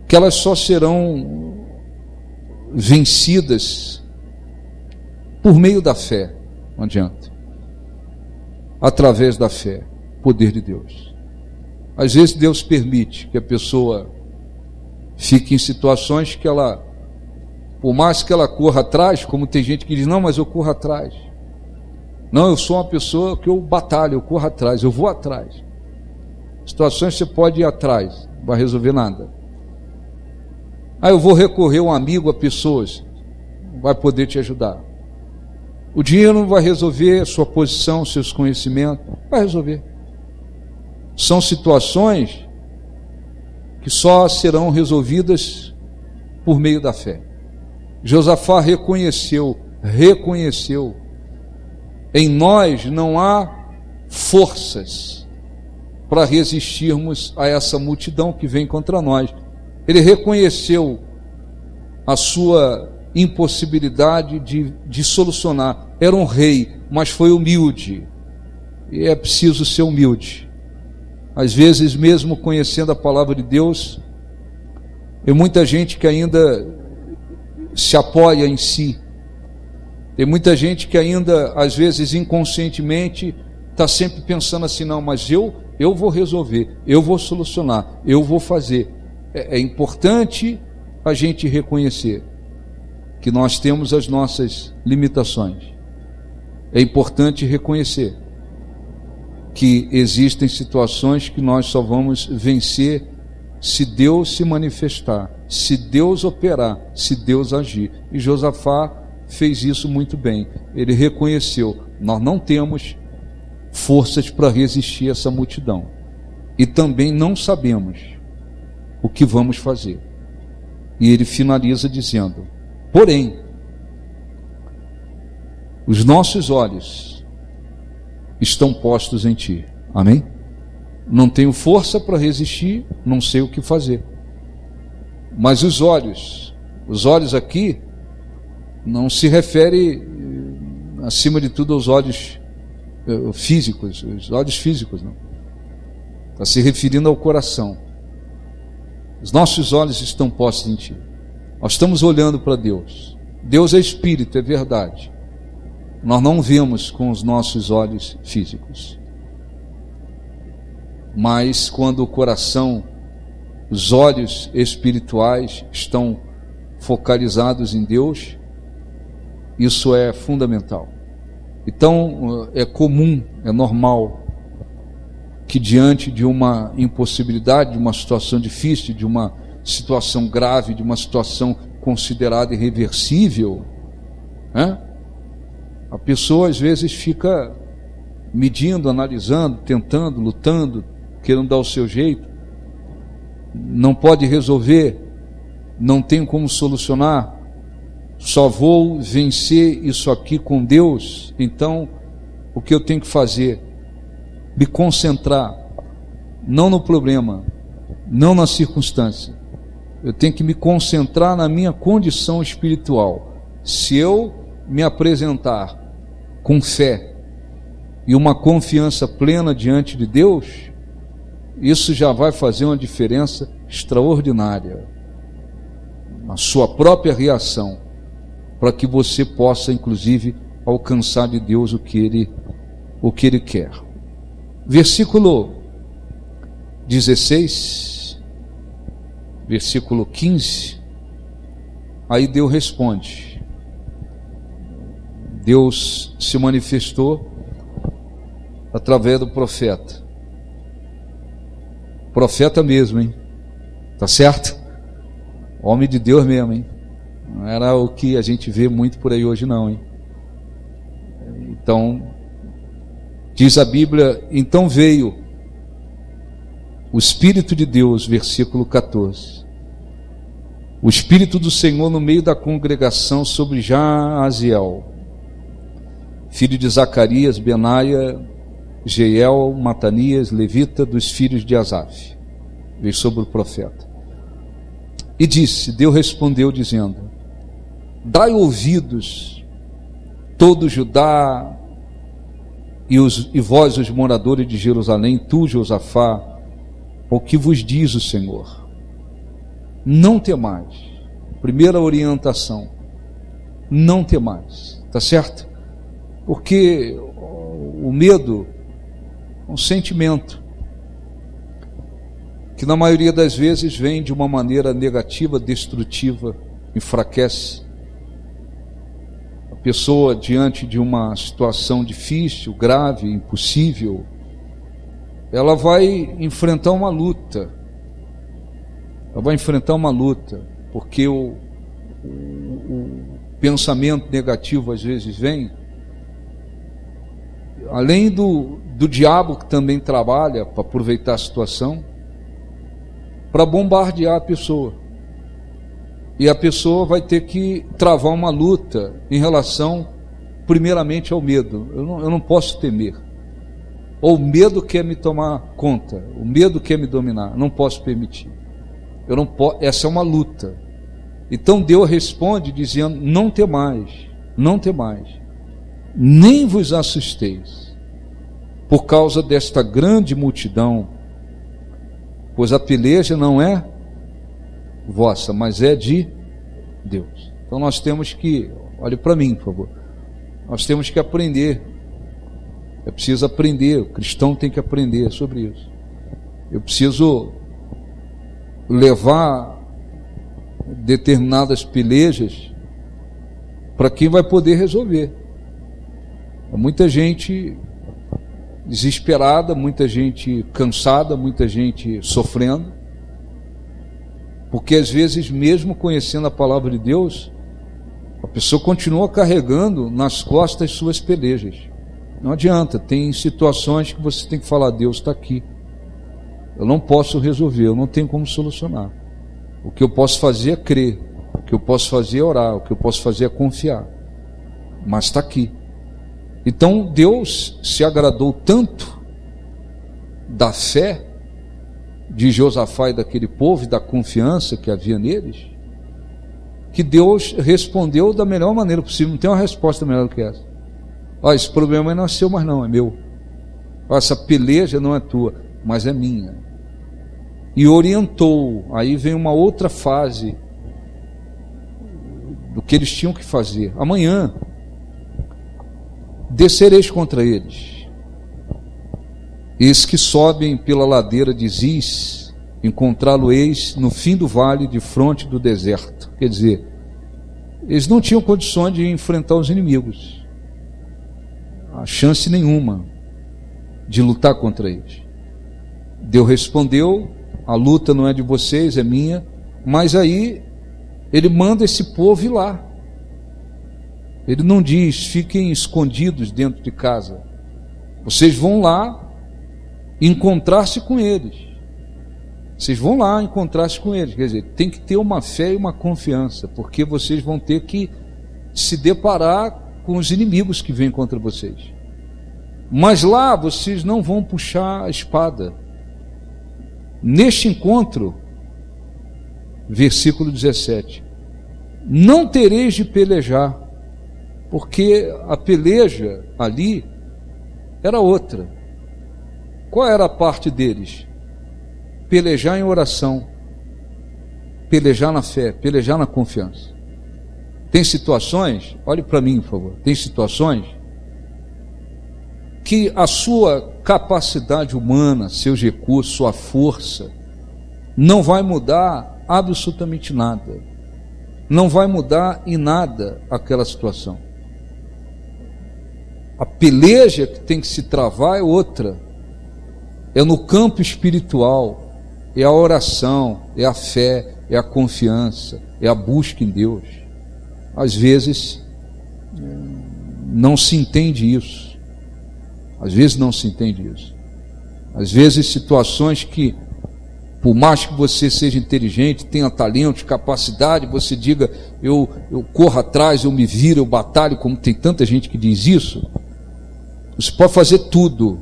que elas só serão vencidas por meio da fé. Não adianta. Através da fé, poder de Deus. Às vezes Deus permite que a pessoa fique em situações que ela, por mais que ela corra atrás, como tem gente que diz: não, mas eu corro atrás. Não, eu sou uma pessoa que eu batalho, eu corro atrás, eu vou atrás. Situações que você pode ir atrás, não vai resolver nada. Ah, eu vou recorrer a um amigo, a pessoas, não vai poder te ajudar. O dinheiro não vai resolver a sua posição, seus conhecimentos, não vai resolver. São situações que só serão resolvidas por meio da fé. Josafá reconheceu, em nós não há forças para resistirmos a essa multidão que vem contra nós. Ele reconheceu a sua impossibilidade de solucionar. Era um rei, mas foi humilde. E é preciso ser humilde. Às vezes, mesmo conhecendo a palavra de Deus, tem muita gente que ainda se apoia em si. Tem muita gente que ainda, às vezes, inconscientemente, está sempre pensando assim: não, mas eu vou resolver, eu vou solucionar, eu vou fazer. É importante a gente reconhecer que nós temos as nossas limitações. É importante reconhecer que existem situações que nós só vamos vencer se Deus se manifestar, se Deus operar, se Deus agir. E Josafá fez isso muito bem. Ele reconheceu: nós não temos forças para resistir a essa multidão, e também não sabemos o que vamos fazer. E ele finaliza dizendo: porém, os nossos olhos estão postos em Ti. Amém? Não tenho força para resistir, não sei o que fazer. Mas os olhos aqui não se refere, acima de tudo, aos olhos físicos, os olhos físicos, não. Está se referindo ao coração. Os nossos olhos estão postos em Ti. Nós estamos olhando para Deus. Deus é Espírito, é verdade. Nós não vemos com os nossos olhos físicos. Mas quando o coração, os olhos espirituais estão focalizados em Deus, isso é fundamental. Então, é comum, é normal que diante de uma impossibilidade, de uma situação difícil, de uma situação grave, de uma situação considerada irreversível, a pessoa às vezes fica medindo, analisando, tentando, lutando, querendo dar o seu jeito, não pode resolver, não tem como solucionar, só vou vencer isso aqui com Deus. Então, o que eu tenho que fazer? Me concentrar, não no problema, não na circunstância. Eu tenho que me concentrar na minha condição espiritual. Se eu me apresentar com fé e uma confiança plena diante de Deus, isso já vai fazer uma diferença extraordinária na sua própria reação, para que você possa, inclusive, alcançar de Deus o que ele quer. Versículo 16, versículo 15, aí Deus responde. Deus se manifestou através do profeta. Profeta mesmo, hein? Tá certo? Homem de Deus mesmo, hein? Não era o que a gente vê muito por aí hoje não, hein? Então, diz a Bíblia, então veio o Espírito de Deus, versículo 14. O Espírito do Senhor no meio da congregação sobre Jaaziel, filho de Zacarias, Benaia, Jeiel, Matanias, levita, dos filhos de Asaf. Veio sobre o profeta. E disse, Deus respondeu dizendo, dai ouvidos, todo Judá, e vós, os moradores de Jerusalém, tu, Josafá, o que vos diz o Senhor? Não temais. Primeira orientação, não temais, tá certo? Porque o medo é um sentimento que na maioria das vezes vem de uma maneira negativa, destrutiva, enfraquece a pessoa diante de uma situação difícil, grave, impossível. Ela vai enfrentar uma luta. Ela vai enfrentar uma luta, porque o pensamento negativo às vezes vem, além do diabo que também trabalha para aproveitar a situação, para bombardear a pessoa. E a pessoa vai ter que travar uma luta em relação, primeiramente, ao medo. Eu não posso temer. Ou o medo quer me tomar conta, o medo quer me dominar, não posso permitir. Essa é uma luta. Então Deus responde dizendo, não temais, nem vos assusteis, por causa desta grande multidão, pois a peleja não é vossa, mas é de Deus. Então nós temos que, olhe para mim, por favor, nós temos que aprender. É preciso aprender, o cristão tem que aprender sobre isso. Eu preciso levar determinadas pelejas para quem vai poder resolver. Há muita gente desesperada, muita gente cansada, muita gente sofrendo, porque às vezes, mesmo conhecendo a palavra de Deus, a pessoa continua carregando nas costas suas pelejas. Não adianta, tem situações que você tem que falar, Deus está aqui, eu não posso resolver, eu não tenho como solucionar. O que eu posso fazer é crer, o que eu posso fazer é orar, o que eu posso fazer é confiar, mas está aqui. Então Deus se agradou tanto da fé de Josafá e daquele povo, e da confiança que havia neles, que Deus respondeu da melhor maneira possível. Não tem uma resposta melhor do que essa. Esse problema não é seu, mas não, é meu. Essa peleja não é tua, mas é minha. E orientou. Aí vem uma outra fase do que eles tinham que fazer. Amanhã descereis contra eles, eis que sobem pela ladeira de Ziz, encontrá-lo-eis no fim do vale, de fronte do deserto. Quer dizer, eles não tinham condições de enfrentar os inimigos, a chance nenhuma de lutar contra eles. Deus respondeu, a luta não é de vocês, é minha. Mas aí ele manda esse povo ir lá. Ele não diz, fiquem escondidos dentro de casa. Vocês vão lá encontrar-se com eles. Vocês vão lá encontrar-se com eles. Quer dizer, tem que ter uma fé e uma confiança, porque vocês vão ter que se deparar com os inimigos que vêm contra vocês. Mas lá vocês não vão puxar a espada. Neste encontro, versículo 17, não tereis de pelejar, porque a peleja ali era outra. Qual era a parte deles? Pelejar em oração, pelejar na fé, pelejar na confiança. Tem situações, olhe para mim, por favor, tem situações que a sua capacidade humana, seus recursos, sua força, não vai mudar absolutamente nada. Não vai mudar em nada aquela situação. A peleja que tem que se travar é outra. É no campo espiritual, é a oração, é a fé, é a confiança, é a busca em Deus. Às vezes não se entende isso. Às vezes não se entende isso. Às vezes situações que, por mais que você seja inteligente, tenha talento, capacidade, você diga, eu corro atrás, eu me viro, eu batalho, como tem tanta gente que diz isso. Você pode fazer tudo.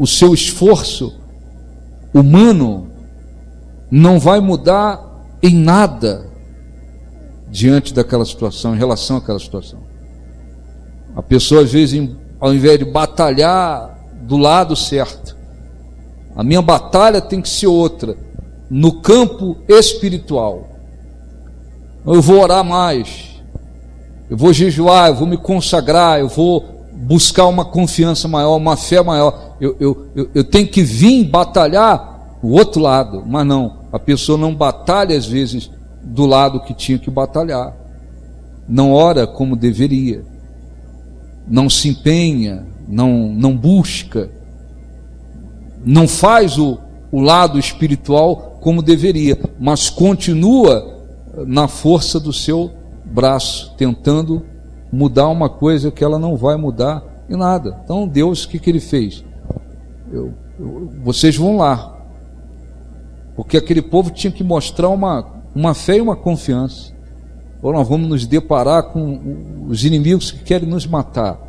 O seu esforço humano não vai mudar em nada diante daquela situação, em relação àquela situação. A pessoa, às vezes, ao invés de batalhar do lado certo, a minha batalha tem que ser outra, no campo espiritual. Eu vou orar mais, eu vou jejuar, eu vou me consagrar, eu vou buscar uma confiança maior, uma fé maior. Eu tenho que vir batalhar o outro lado, mas não, a pessoa não batalha às vezes do lado que tinha que batalhar, não ora como deveria, não se empenha, não busca, não faz o lado espiritual como deveria, mas continua na força do seu braço, tentando mudar uma coisa que ela não vai mudar em nada. Então Deus, o que ele fez? Vocês vão lá, porque aquele povo tinha que mostrar uma fé e uma confiança, ou nós vamos nos deparar com os inimigos que querem nos matar,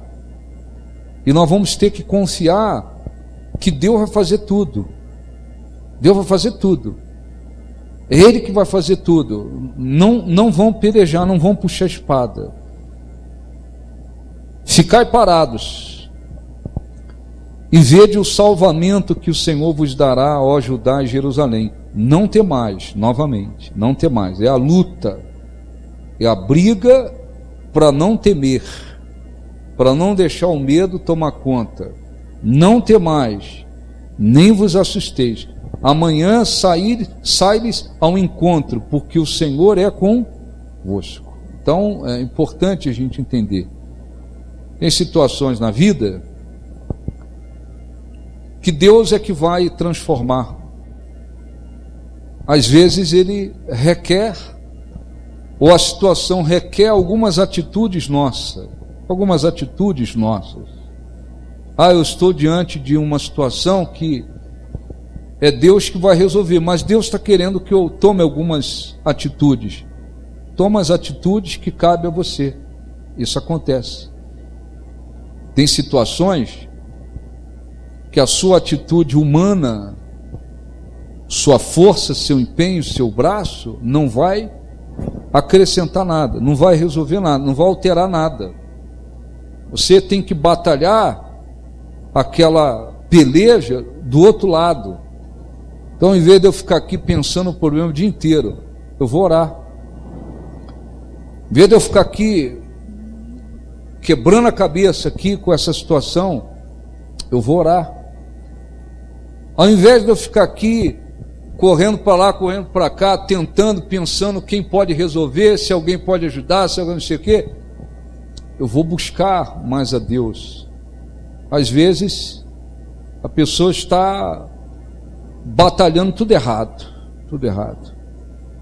e nós vamos ter que confiar que Deus vai fazer tudo. Deus vai fazer tudo, é Ele que vai fazer tudo. Não vão pelejar, não vão puxar a espada. Ficai parados e vede o salvamento que o Senhor vos dará, ó Judá e Jerusalém. Não temais, novamente, não temais. É a luta, é a briga para não temer, para não deixar o medo tomar conta. Não temais, nem vos assusteis. Amanhã sai-lhes ao encontro, porque o Senhor é convosco. Então é importante a gente entender. Tem situações na vida que Deus é que vai transformar. Às vezes Ele requer, ou a situação requer algumas atitudes nossas. Eu estou diante de uma situação que é Deus que vai resolver, mas Deus está querendo que eu tome algumas atitudes. Toma as atitudes que cabe a você. Isso acontece. Tem situações que a sua atitude humana, sua força, seu empenho, seu braço, não vai acrescentar nada, não vai resolver nada, não vai alterar nada. Você tem que batalhar aquela peleja do outro lado. Então, em vez de eu ficar aqui pensando no problema o dia inteiro, eu vou orar. Em vez de eu ficar aqui quebrando a cabeça aqui com essa situação, eu vou orar. Ao invés de eu ficar aqui correndo para lá, correndo para cá, tentando, pensando quem pode resolver, se alguém pode ajudar, se alguém não sei o quê, eu vou buscar mais a Deus. Às vezes a pessoa está batalhando tudo errado,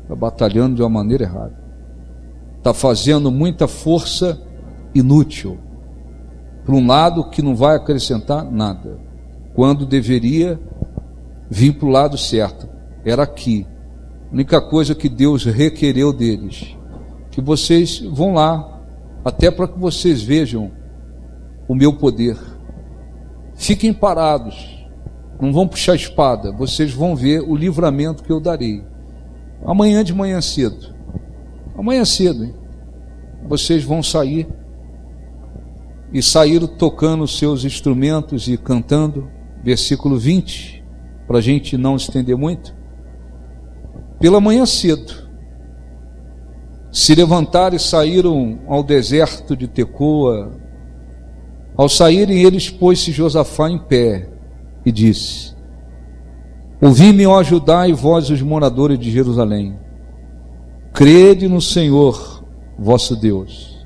está batalhando de uma maneira errada, está fazendo muita força inútil, para um lado que não vai acrescentar nada, quando deveria vir para o lado certo. Era aqui. A única coisa que Deus requereu deles, que vocês vão lá, até para que vocês vejam o meu poder. Fiquem parados, não vão puxar a espada, vocês vão ver o livramento que eu darei. Amanhã de manhã cedo, hein? Vocês vão sair, e saíram tocando os seus instrumentos e cantando, versículo 20, para a gente não estender muito. Pela manhã cedo, se levantaram e saíram ao deserto de Tecoa. Ao saírem eles, pôs-se Josafá em pé e disse: ouvi-me, ó Judá, e vós os moradores de Jerusalém, crede no Senhor vosso Deus,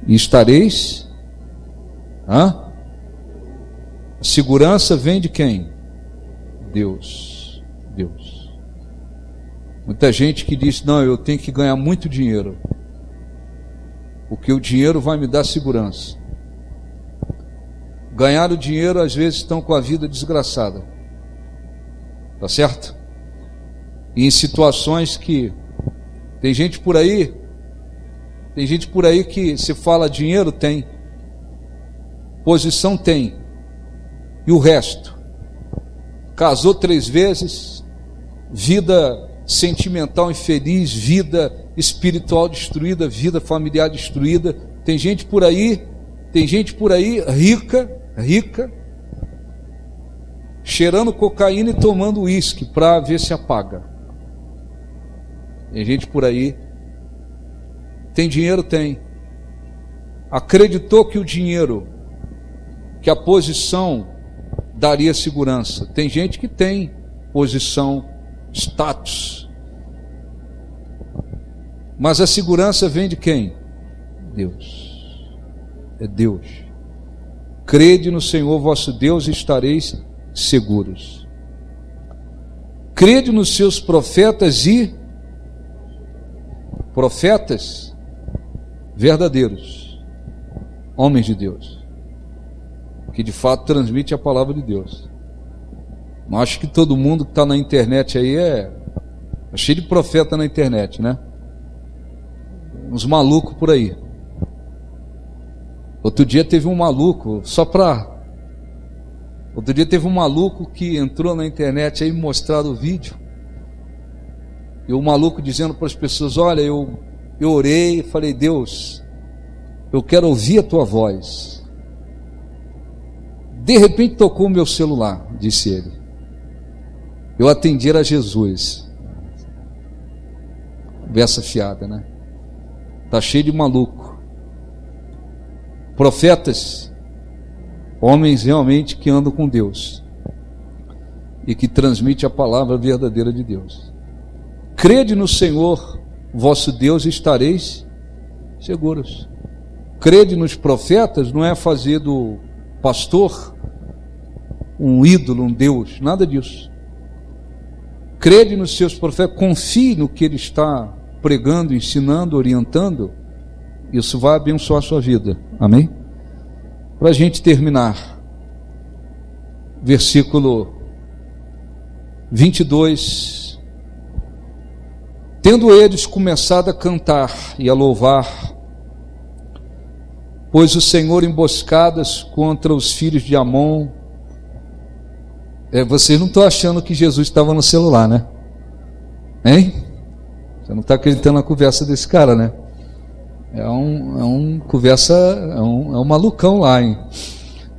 e estareis... A segurança vem de quem? Deus. Muita gente que diz: não, eu tenho que ganhar muito dinheiro, porque o dinheiro vai me dar segurança. Ganhar o dinheiro, às vezes estão com a vida desgraçada, tá certo? E em situações que tem gente por aí que se fala dinheiro, tem, posição tem, e o resto? Casou 3 vezes, vida sentimental infeliz, vida espiritual destruída, vida familiar destruída. Tem gente por aí rica, cheirando cocaína e tomando uísque para ver se apaga. Tem gente por aí, tem dinheiro, tem, acreditou que o dinheiro, que a posição daria segurança. Tem gente que tem posição, status, mas a segurança vem de quem? Deus. É Deus. Crede no Senhor vosso Deus e estareis seguros. Crede nos seus profetas e profetas verdadeiros, homens de Deus, que de fato transmite a palavra de Deus. Não acho que todo mundo que está na internet aí é cheio de profeta na internet, né? Uns malucos por aí. Outro dia teve um maluco que entrou na internet aí, mostrado o vídeo, e o maluco dizendo para as pessoas: olha, eu orei e falei: Deus, eu quero ouvir a tua voz. De repente tocou o meu celular, disse ele. Eu atendi, era Jesus. Conversa fiada, né? Está cheio de maluco. Profetas, homens realmente que andam com Deus e que transmite a palavra verdadeira de Deus. Crede no Senhor vosso Deus e estareis seguros. Crede nos profetas não é fazer do pastor um ídolo, um Deus, nada disso. Crede nos seus profetas, confie no que ele está pregando, ensinando, orientando. Isso vai abençoar a sua vida, amém? Para a gente terminar, versículo 22. Tendo eles começado a cantar e a louvar, pôs o Senhor emboscadas contra os filhos de Amon. Vocês não estão achando que Jesus estava no celular, né? Hein? Você não está acreditando na conversa desse cara, né? É um malucão lá, hein?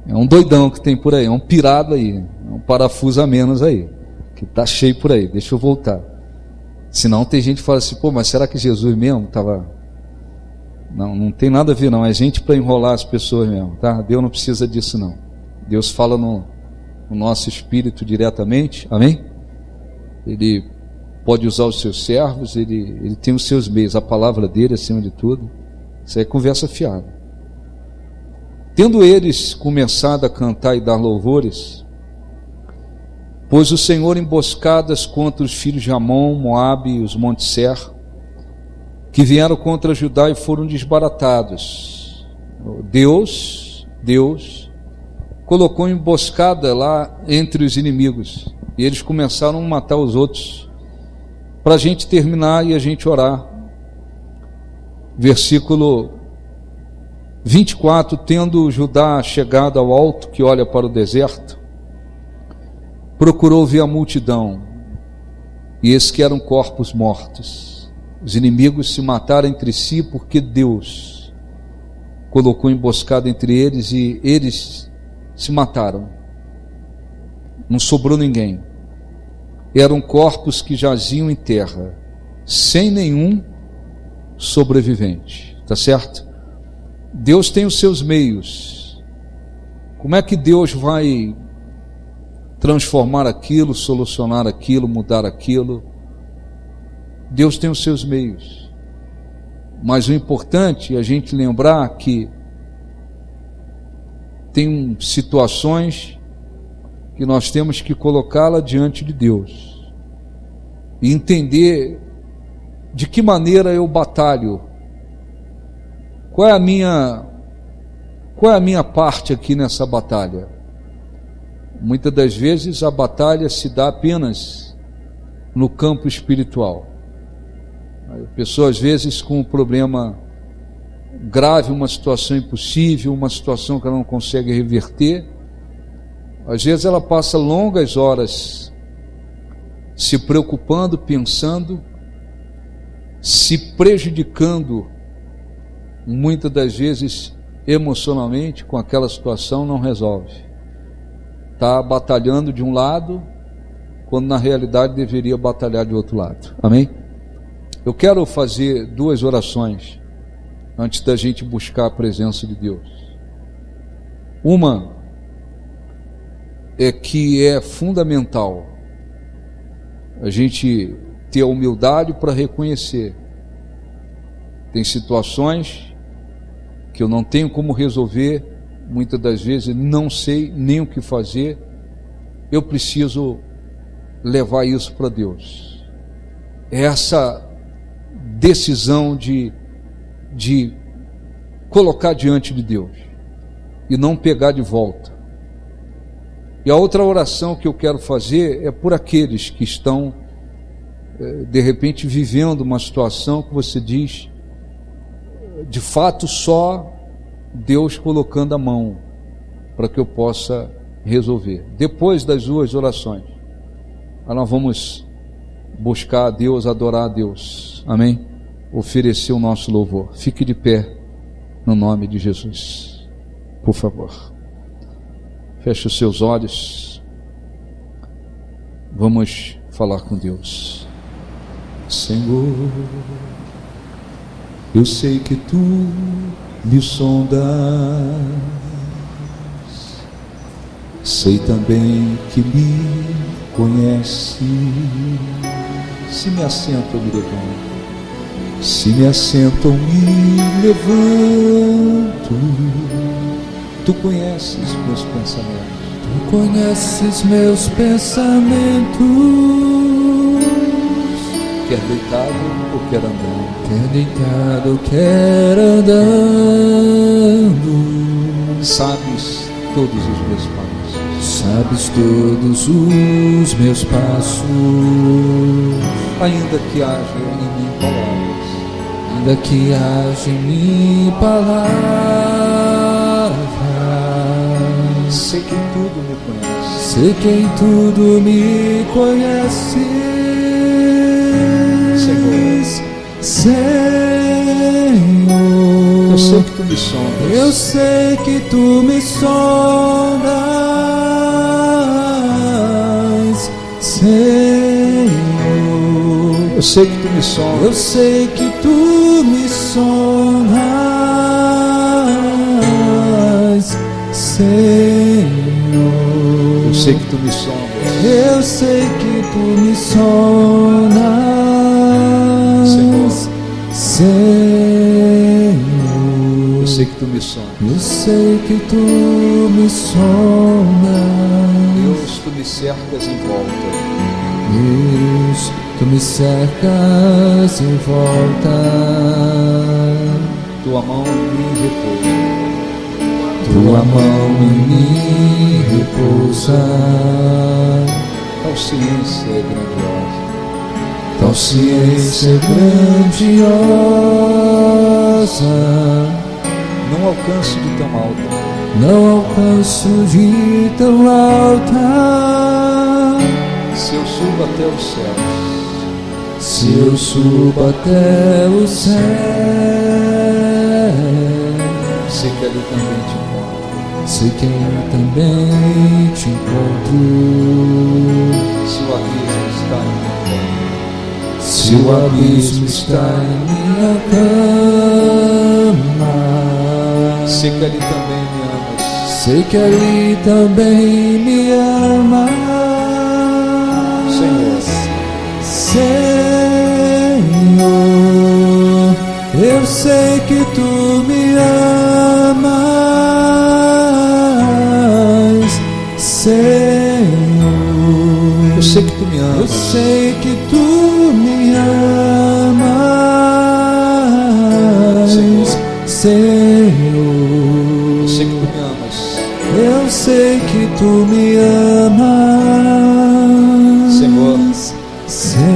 É um doidão que tem por aí, é um pirado aí, é um parafuso a menos aí, que está cheio por aí. Deixa eu voltar. Senão tem gente que fala assim: pô, mas será que Jesus mesmo estava... Não tem nada a ver, não. É gente para enrolar as pessoas mesmo, tá? Deus não precisa disso, não. Deus fala no nosso espírito diretamente, amém? Ele pode usar os seus servos, ele tem os seus meios, a palavra dele acima de tudo. Isso é conversa fiada. Tendo eles começado a cantar e dar louvores, pôs o Senhor emboscadas contra os filhos de Amon, Moabe e os montes Ser, que vieram contra Judá e foram desbaratados. Deus colocou emboscada lá entre os inimigos, e eles começaram a matar os outros. Para a gente terminar e a gente orar, versículo 24. Tendo Judá chegado ao alto que olha para o deserto, procurou ver a multidão, e eis que eram corpos mortos. Os inimigos se mataram entre si, porque Deus colocou emboscada entre eles, e eles se mataram. Não sobrou ninguém. Eram corpos que jaziam em terra, sem nenhum sobrevivente, tá certo? Deus tem os seus meios. Como é que Deus vai transformar aquilo, solucionar aquilo, mudar aquilo? Deus tem os seus meios. Mas o importante é a gente lembrar que tem situações que nós temos que colocá-la diante de Deus e entender de que maneira eu batalho. Qual é a minha parte aqui nessa batalha? Muitas das vezes a batalha se dá apenas no campo espiritual. A pessoa às vezes com um problema grave, uma situação impossível, uma situação que ela não consegue reverter, às vezes ela passa longas horas se preocupando, pensando, se prejudicando, muitas das vezes emocionalmente com aquela situação, não resolve. Está batalhando de um lado, quando na realidade deveria batalhar de outro lado. Amém? Eu quero fazer 2 orações antes da gente buscar a presença de Deus. Uma é que é fundamental a gente ter a humildade para reconhecer. Tem situações que eu não tenho como resolver, muitas das vezes não sei nem o que fazer, eu preciso levar isso para Deus. É essa decisão de colocar diante de Deus e não pegar de volta. E a outra oração que eu quero fazer é por aqueles que estão de repente vivendo uma situação que você diz, de fato só Deus colocando a mão para que eu possa resolver. Depois das 2 orações, nós vamos buscar a Deus, adorar a Deus, amém? Oferecer o nosso louvor. Fique de pé no nome de Jesus, por favor. Feche os seus olhos. Vamos falar com Deus. Senhor, eu sei que tu me sondas, sei também que me conhece. Se me assento, eu me levanto. Se me assento, eu me levanto. Tu conheces meus pensamentos. Tu conheces meus pensamentos. Quer deitado ou quer andando. Quer deitado ou quer andando. Sabes todos os meus passos. Sabes todos os meus passos. Ainda que haja em mim palavras. Ainda que haja em mim palavras. Sei que tudo me conhece. Sei que em tudo me conhece. Senhor, eu sei que tu me sondas. Eu sei que tu me sondas, Senhor. Eu sei que tu me sondas. Eu sei que tu me sondas, Senhor. Eu sei que tu me sondas. Eu sei que tu me sondas, Senhor. Eu sei que tu me sondas. Eu sei que tu me sondas. Deus, tu me cercas em volta. Deus, tu me cercas em volta. Tua mão em mim repousa. Tua mão em mim repousa. Tal ciência é grandiosa. Tal ciência é grandiosa. Não alcanço de tão alta. Não alcanço de tão alta. Se eu subo até os céus. Se eu subo até o céu. Sei que ali também te encontro. Sei que eu também te encontro. Se o abismo está em minha frente. Se o abismo está em minha cama, sei que ali também me amas. sei que ali também me amas, Senhor. Senhor, eu sei que tu me amas, Senhor, Eu sei que tu me amas. eu sei que tu me amas, Senhor, Eu sei que tu me amas. eu sei que tu me amas, Senhor. Senhor,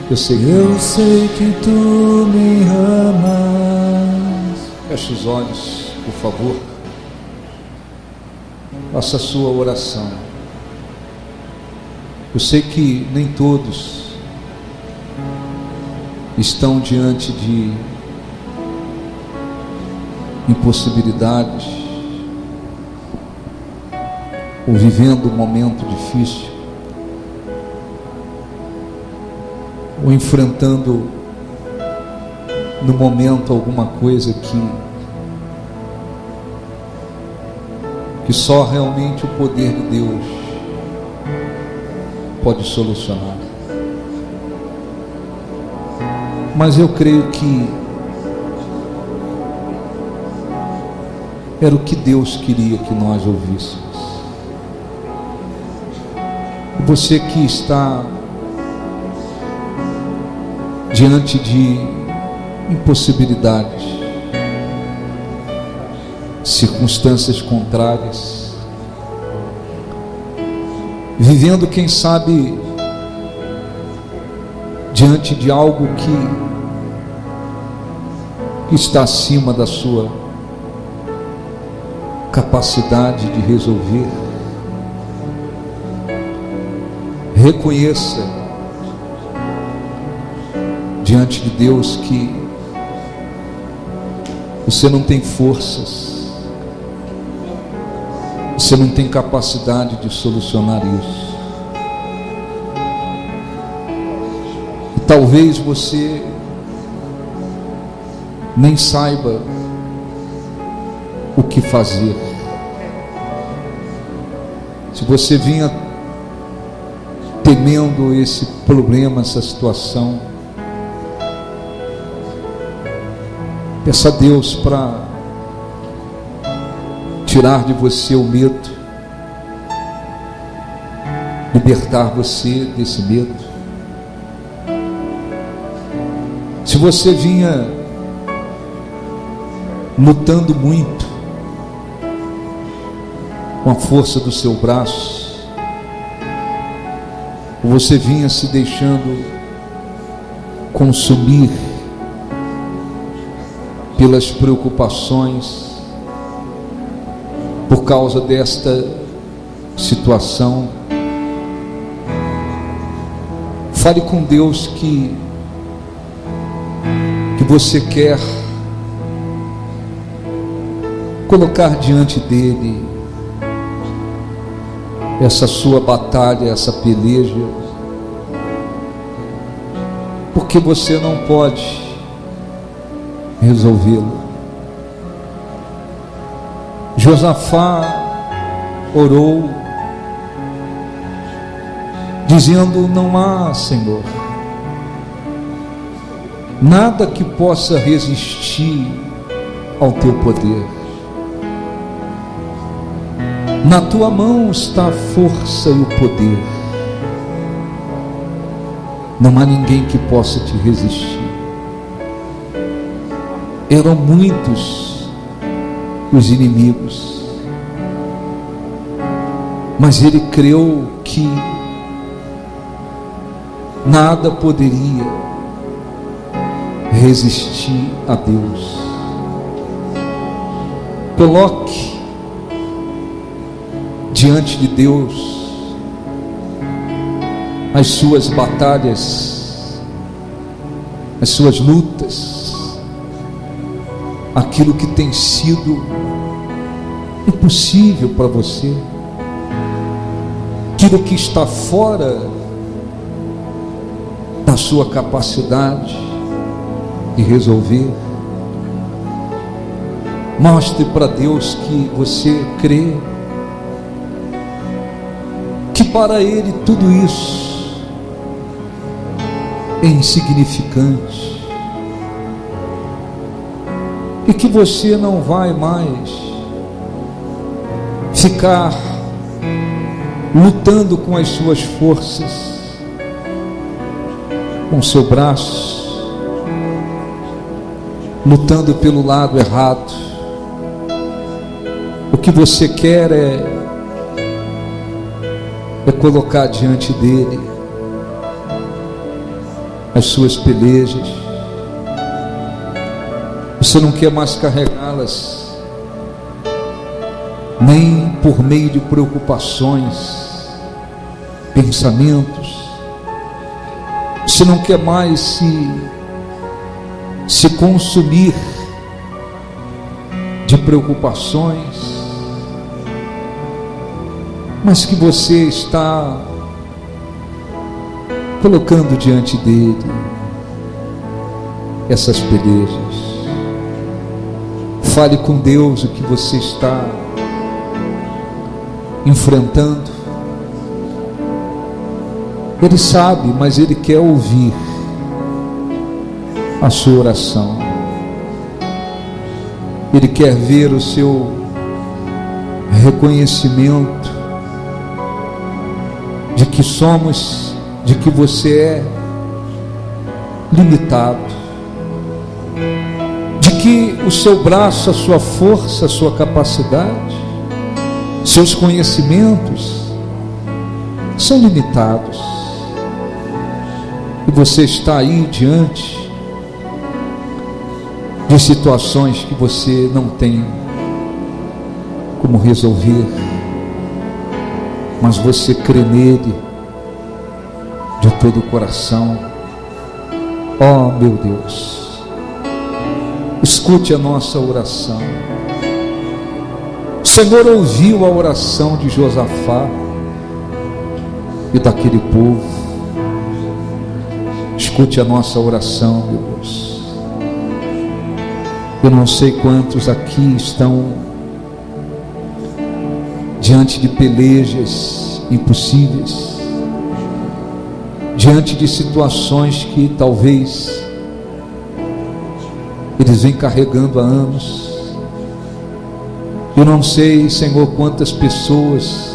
Eu sei que eu sei que tu me amas. Feche os olhos, por favor. Faça a sua oração. Eu sei que nem todos estão diante de impossibilidades ou vivendo um momento difícil ou enfrentando no momento alguma coisa que só realmente o poder de Deus pode solucionar. Mas eu creio que era o que Deus queria que nós ouvíssemos. Você que está diante de impossibilidades, circunstâncias contrárias, vivendo, quem sabe, diante de algo que está acima da sua capacidade de resolver. Reconheça diante de Deus que você não tem forças, você não tem capacidade de solucionar isso. E talvez você nem saiba o que fazer. Se você vinha temendo esse problema, essa situação, peça a Deus para tirar de você o medo, libertar você desse medo. Se você vinha lutando muito com a força do seu braço, ou você vinha se deixando consumir pelas preocupações, por causa desta situação, fale com Deus que você quer colocar diante dele essa sua batalha, essa peleja, porque você não pode resolvê-lo. Josafá orou dizendo: não há, Senhor, nada que possa resistir ao teu poder. Na tua mão está a força e o poder. Não há ninguém que possa te resistir. Eram muitos os inimigos, mas ele creu que nada poderia resistir a Deus. Coloque diante de Deus as suas batalhas, as suas lutas, aquilo que tem sido impossível para você, aquilo que está fora da sua capacidade de resolver. Mostre para Deus que você crê que para Ele tudo isso é insignificante e que você não vai mais ficar lutando com as suas forças, com o seu braço, lutando pelo lado errado. O que você quer é colocar diante dele as suas pelejas. Você não quer mais carregá-las, nem por meio de preocupações, pensamentos. Você não quer mais se consumir de preocupações, mas que você está colocando diante dele essas pelejas. Fale com Deus o que você está enfrentando. Ele sabe, mas Ele quer ouvir a sua oração. Ele quer ver o seu reconhecimento de que somos, de que você é limitado, de que o seu braço, a sua força, a sua capacidade, seus conhecimentos são limitados, e você está aí diante de situações que você não tem como resolver, mas você crê nele de todo o coração. Oh meu Deus, escute a nossa oração. O Senhor ouviu a oração de Josafá e daquele povo. Escute a nossa oração, meu Deus. Eu não sei quantos aqui estão diante de pelejas impossíveis, diante de situações que talvez eles vêm carregando há anos. Eu não sei, Senhor, quantas pessoas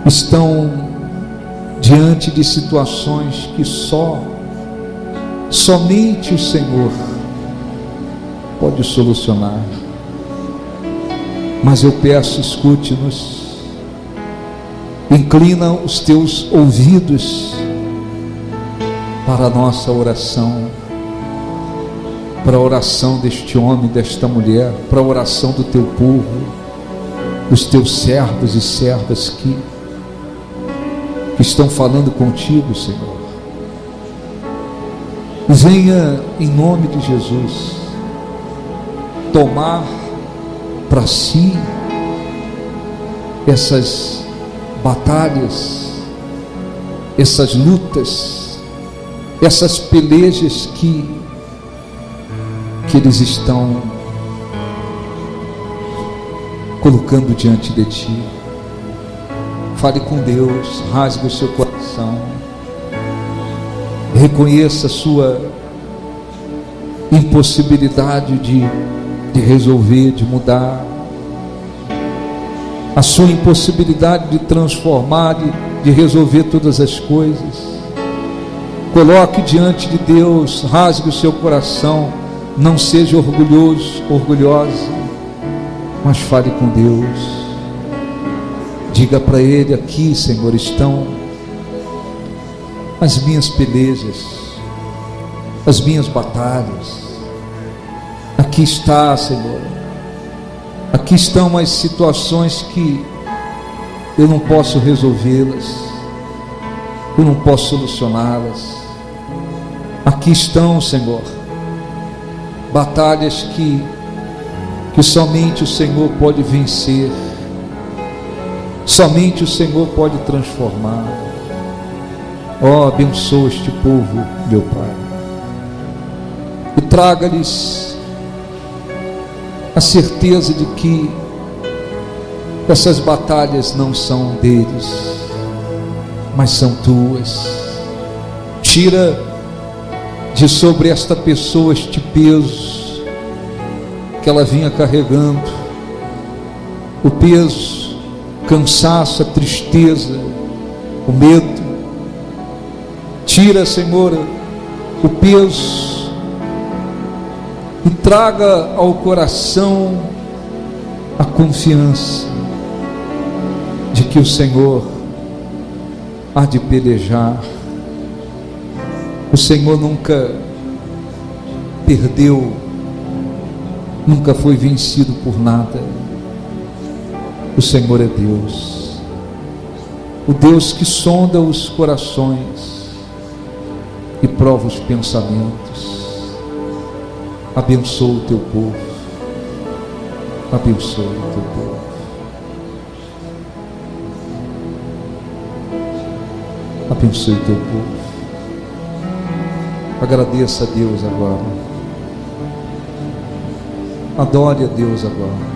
estão diante de situações que somente o Senhor pode solucionar. Mas eu peço, escute-nos, inclina os teus ouvidos para a nossa oração, para a oração deste homem, desta mulher, para a oração do teu povo, dos teus servos e servas que estão falando contigo, Senhor. Venha em nome de Jesus tomar para si essas batalhas, essas lutas, essas pelejas que eles estão colocando diante de ti. Fale com Deus, rasgue o seu coração, reconheça a sua impossibilidade de resolver, de mudar, a sua impossibilidade de transformar, de resolver todas as coisas. Coloque diante de Deus, rasgue o seu coração, não seja orgulhoso, orgulhosa, mas fale com Deus. Diga para Ele: aqui, Senhor, estão as minhas pelejas, as minhas batalhas. Aqui está, Senhor, aqui estão as situações que eu não posso resolvê-las, eu não posso solucioná-las. Aqui estão, Senhor, batalhas que somente o Senhor pode vencer, somente o Senhor pode transformar. Ó, abençoa este povo, meu Pai, e traga-lhes a certeza de que essas batalhas não são deles, mas são tuas. Tira de sobre esta pessoa este peso que ela vinha carregando, o peso, o cansaço, a tristeza, o medo. Tira, Senhor, o peso e traga ao coração a confiança de que o Senhor há de pelejar. O Senhor nunca perdeu, nunca foi vencido por nada. O Senhor é Deus, o Deus que sonda os corações e prova os pensamentos. Abençoa o teu povo, abençoa o teu povo. Abençoe o teu povo. Agradeça a Deus agora. Adore a Deus agora.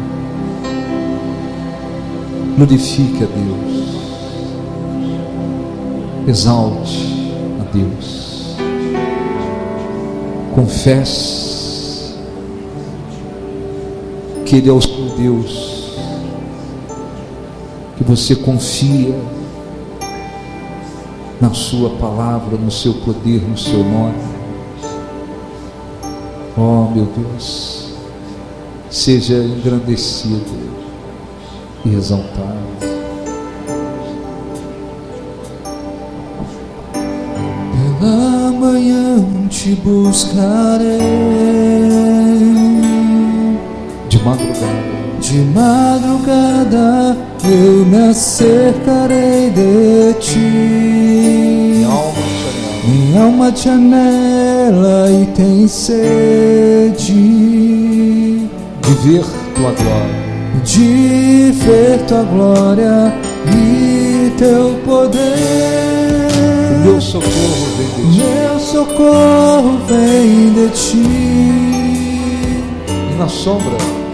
Glorifique a Deus. Exalte a Deus. Confesse que Ele é o seu Deus, que você confia na sua palavra, no seu poder, no seu nome. Oh, meu Deus, seja engrandecido e exaltado. Pela manhã te buscarei, de madrugada eu me acercarei de ti. Minha alma te anela e tem sede de ver tua glória, de ver tua glória e teu poder. O meu socorro vem de ti. Meu socorro vem de ti.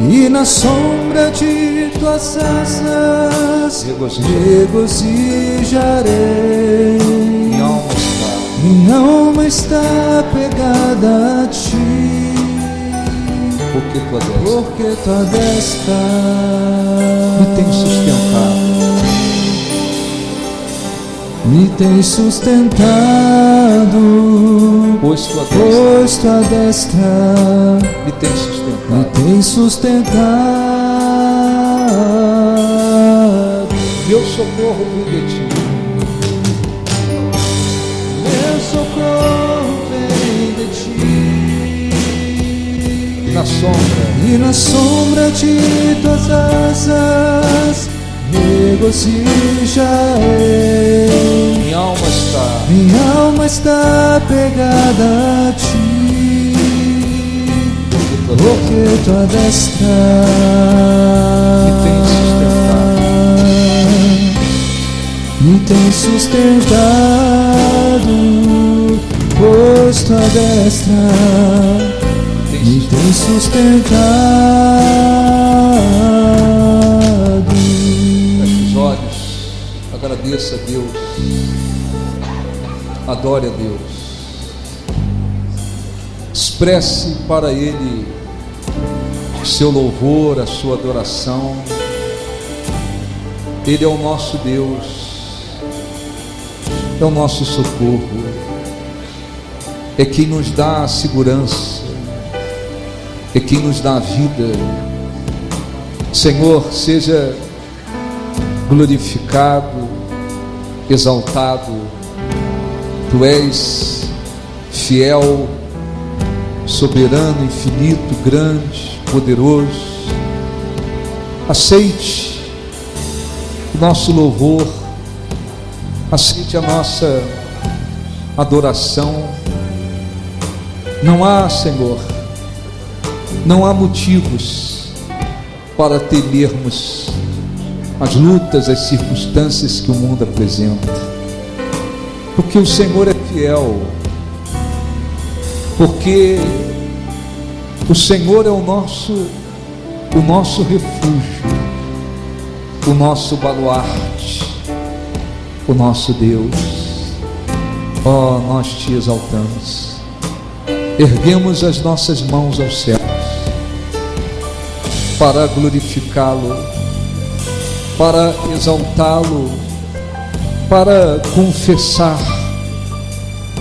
E na sombra de tuas asas regozijarei. Minha alma está pegada a ti, porque tua destra me tem sustentado. Me tem sustentado, pois tua destra me tem sustentado. Me tem sustentado. Meu socorro vem de ti. Meu socorro vem de ti. E na sombra de tuas asas regozijarei. Minha alma está pegada a ti, porque tua destra me tem sustentado, pois tua destra me tem sustentado. Feche os olhos, agradeça a Deus, adore a Deus, expresse para Ele o seu louvor, a sua adoração. Ele é o nosso Deus, é o nosso socorro, é quem nos dá a segurança, é quem nos dá a vida. Senhor, seja glorificado, exaltado. Tu és fiel, soberano, infinito, grande, poderoso. Aceite o nosso louvor, aceite a nossa adoração. Não há, Senhor, não há motivos para temermos as lutas, as circunstâncias que o mundo apresenta. porque o Senhor é fiel, porque o Senhor é o nosso refúgio, o nosso baluarte, o nosso Deus. Ó, nós te exaltamos, erguemos as nossas mãos aos céus para glorificá-lo, para exaltá-lo, para confessar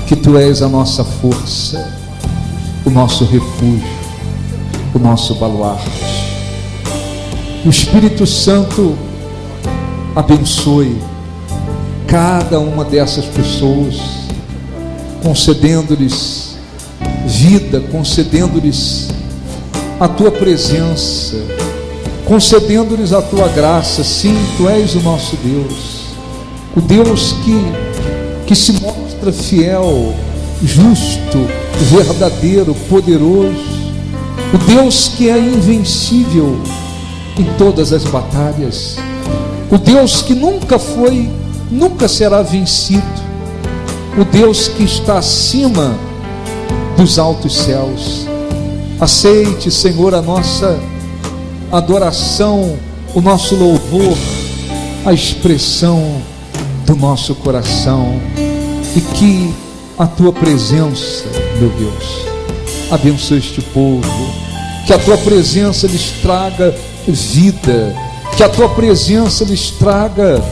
que tu és a nossa força, o nosso refúgio, o nosso baluarte. O Espírito Santo abençoe cada uma dessas pessoas, concedendo-lhes vida, concedendo-lhes a tua presença, concedendo-lhes a tua graça. Sim, tu és o nosso Deus, o Deus que se mostra fiel, justo, verdadeiro, poderoso, o Deus que é invencível em todas as batalhas, o Deus que nunca foi, nunca será vencido, o Deus que está acima dos altos céus. Aceite, Senhor, a nossa adoração, o nosso louvor, a expressão do nosso coração, e que a tua presença, meu Deus, abençoe este povo, que a tua presença lhes traga vida, que a tua presença lhes traga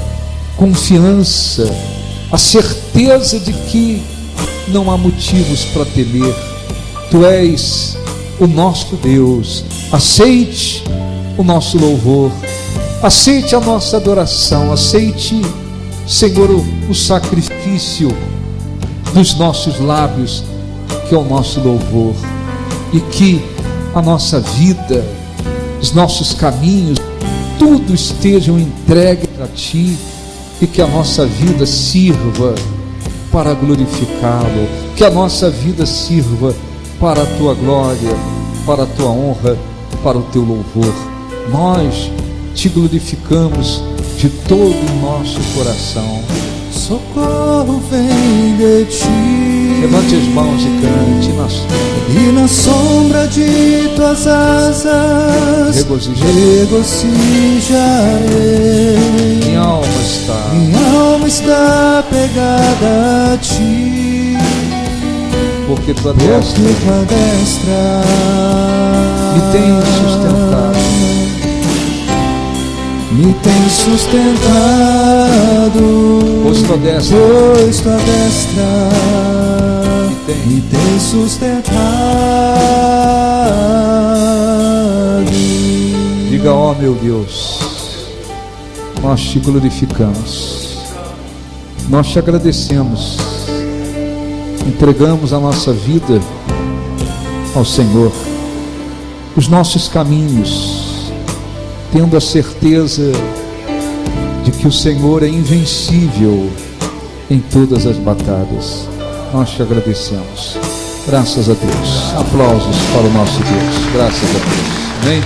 confiança, a certeza de que não há motivos para temer. Tu és o nosso Deus. Aceite o nosso louvor, aceite a nossa adoração, aceite, Senhor, o sacrifício dos nossos lábios, que é o nosso louvor, e que a nossa vida, os nossos caminhos, tudo estejam entregues a Ti, e que a nossa vida sirva para glorificá-lo, que a nossa vida sirva para a Tua glória, para a Tua honra, para o Teu louvor. Nós Te glorificamos de todo o nosso coração. Socorro vem de Ti, levante as mãos e cante e na sombra de Tuas asas regozijarei. Minha alma está pegada a Ti, porque Tua destra me tem sustentado. Me tem sustentado, pois Tua destra me tem sustentado. Diga: ó meu Deus, nós Te glorificamos, nós Te agradecemos, entregamos a nossa vida ao Senhor, os nossos caminhos, tendo a certeza de que o Senhor é invencível em todas as batalhas. Nós Te agradecemos. Graças a Deus. Aplausos para o nosso Deus. Graças a Deus. Amém.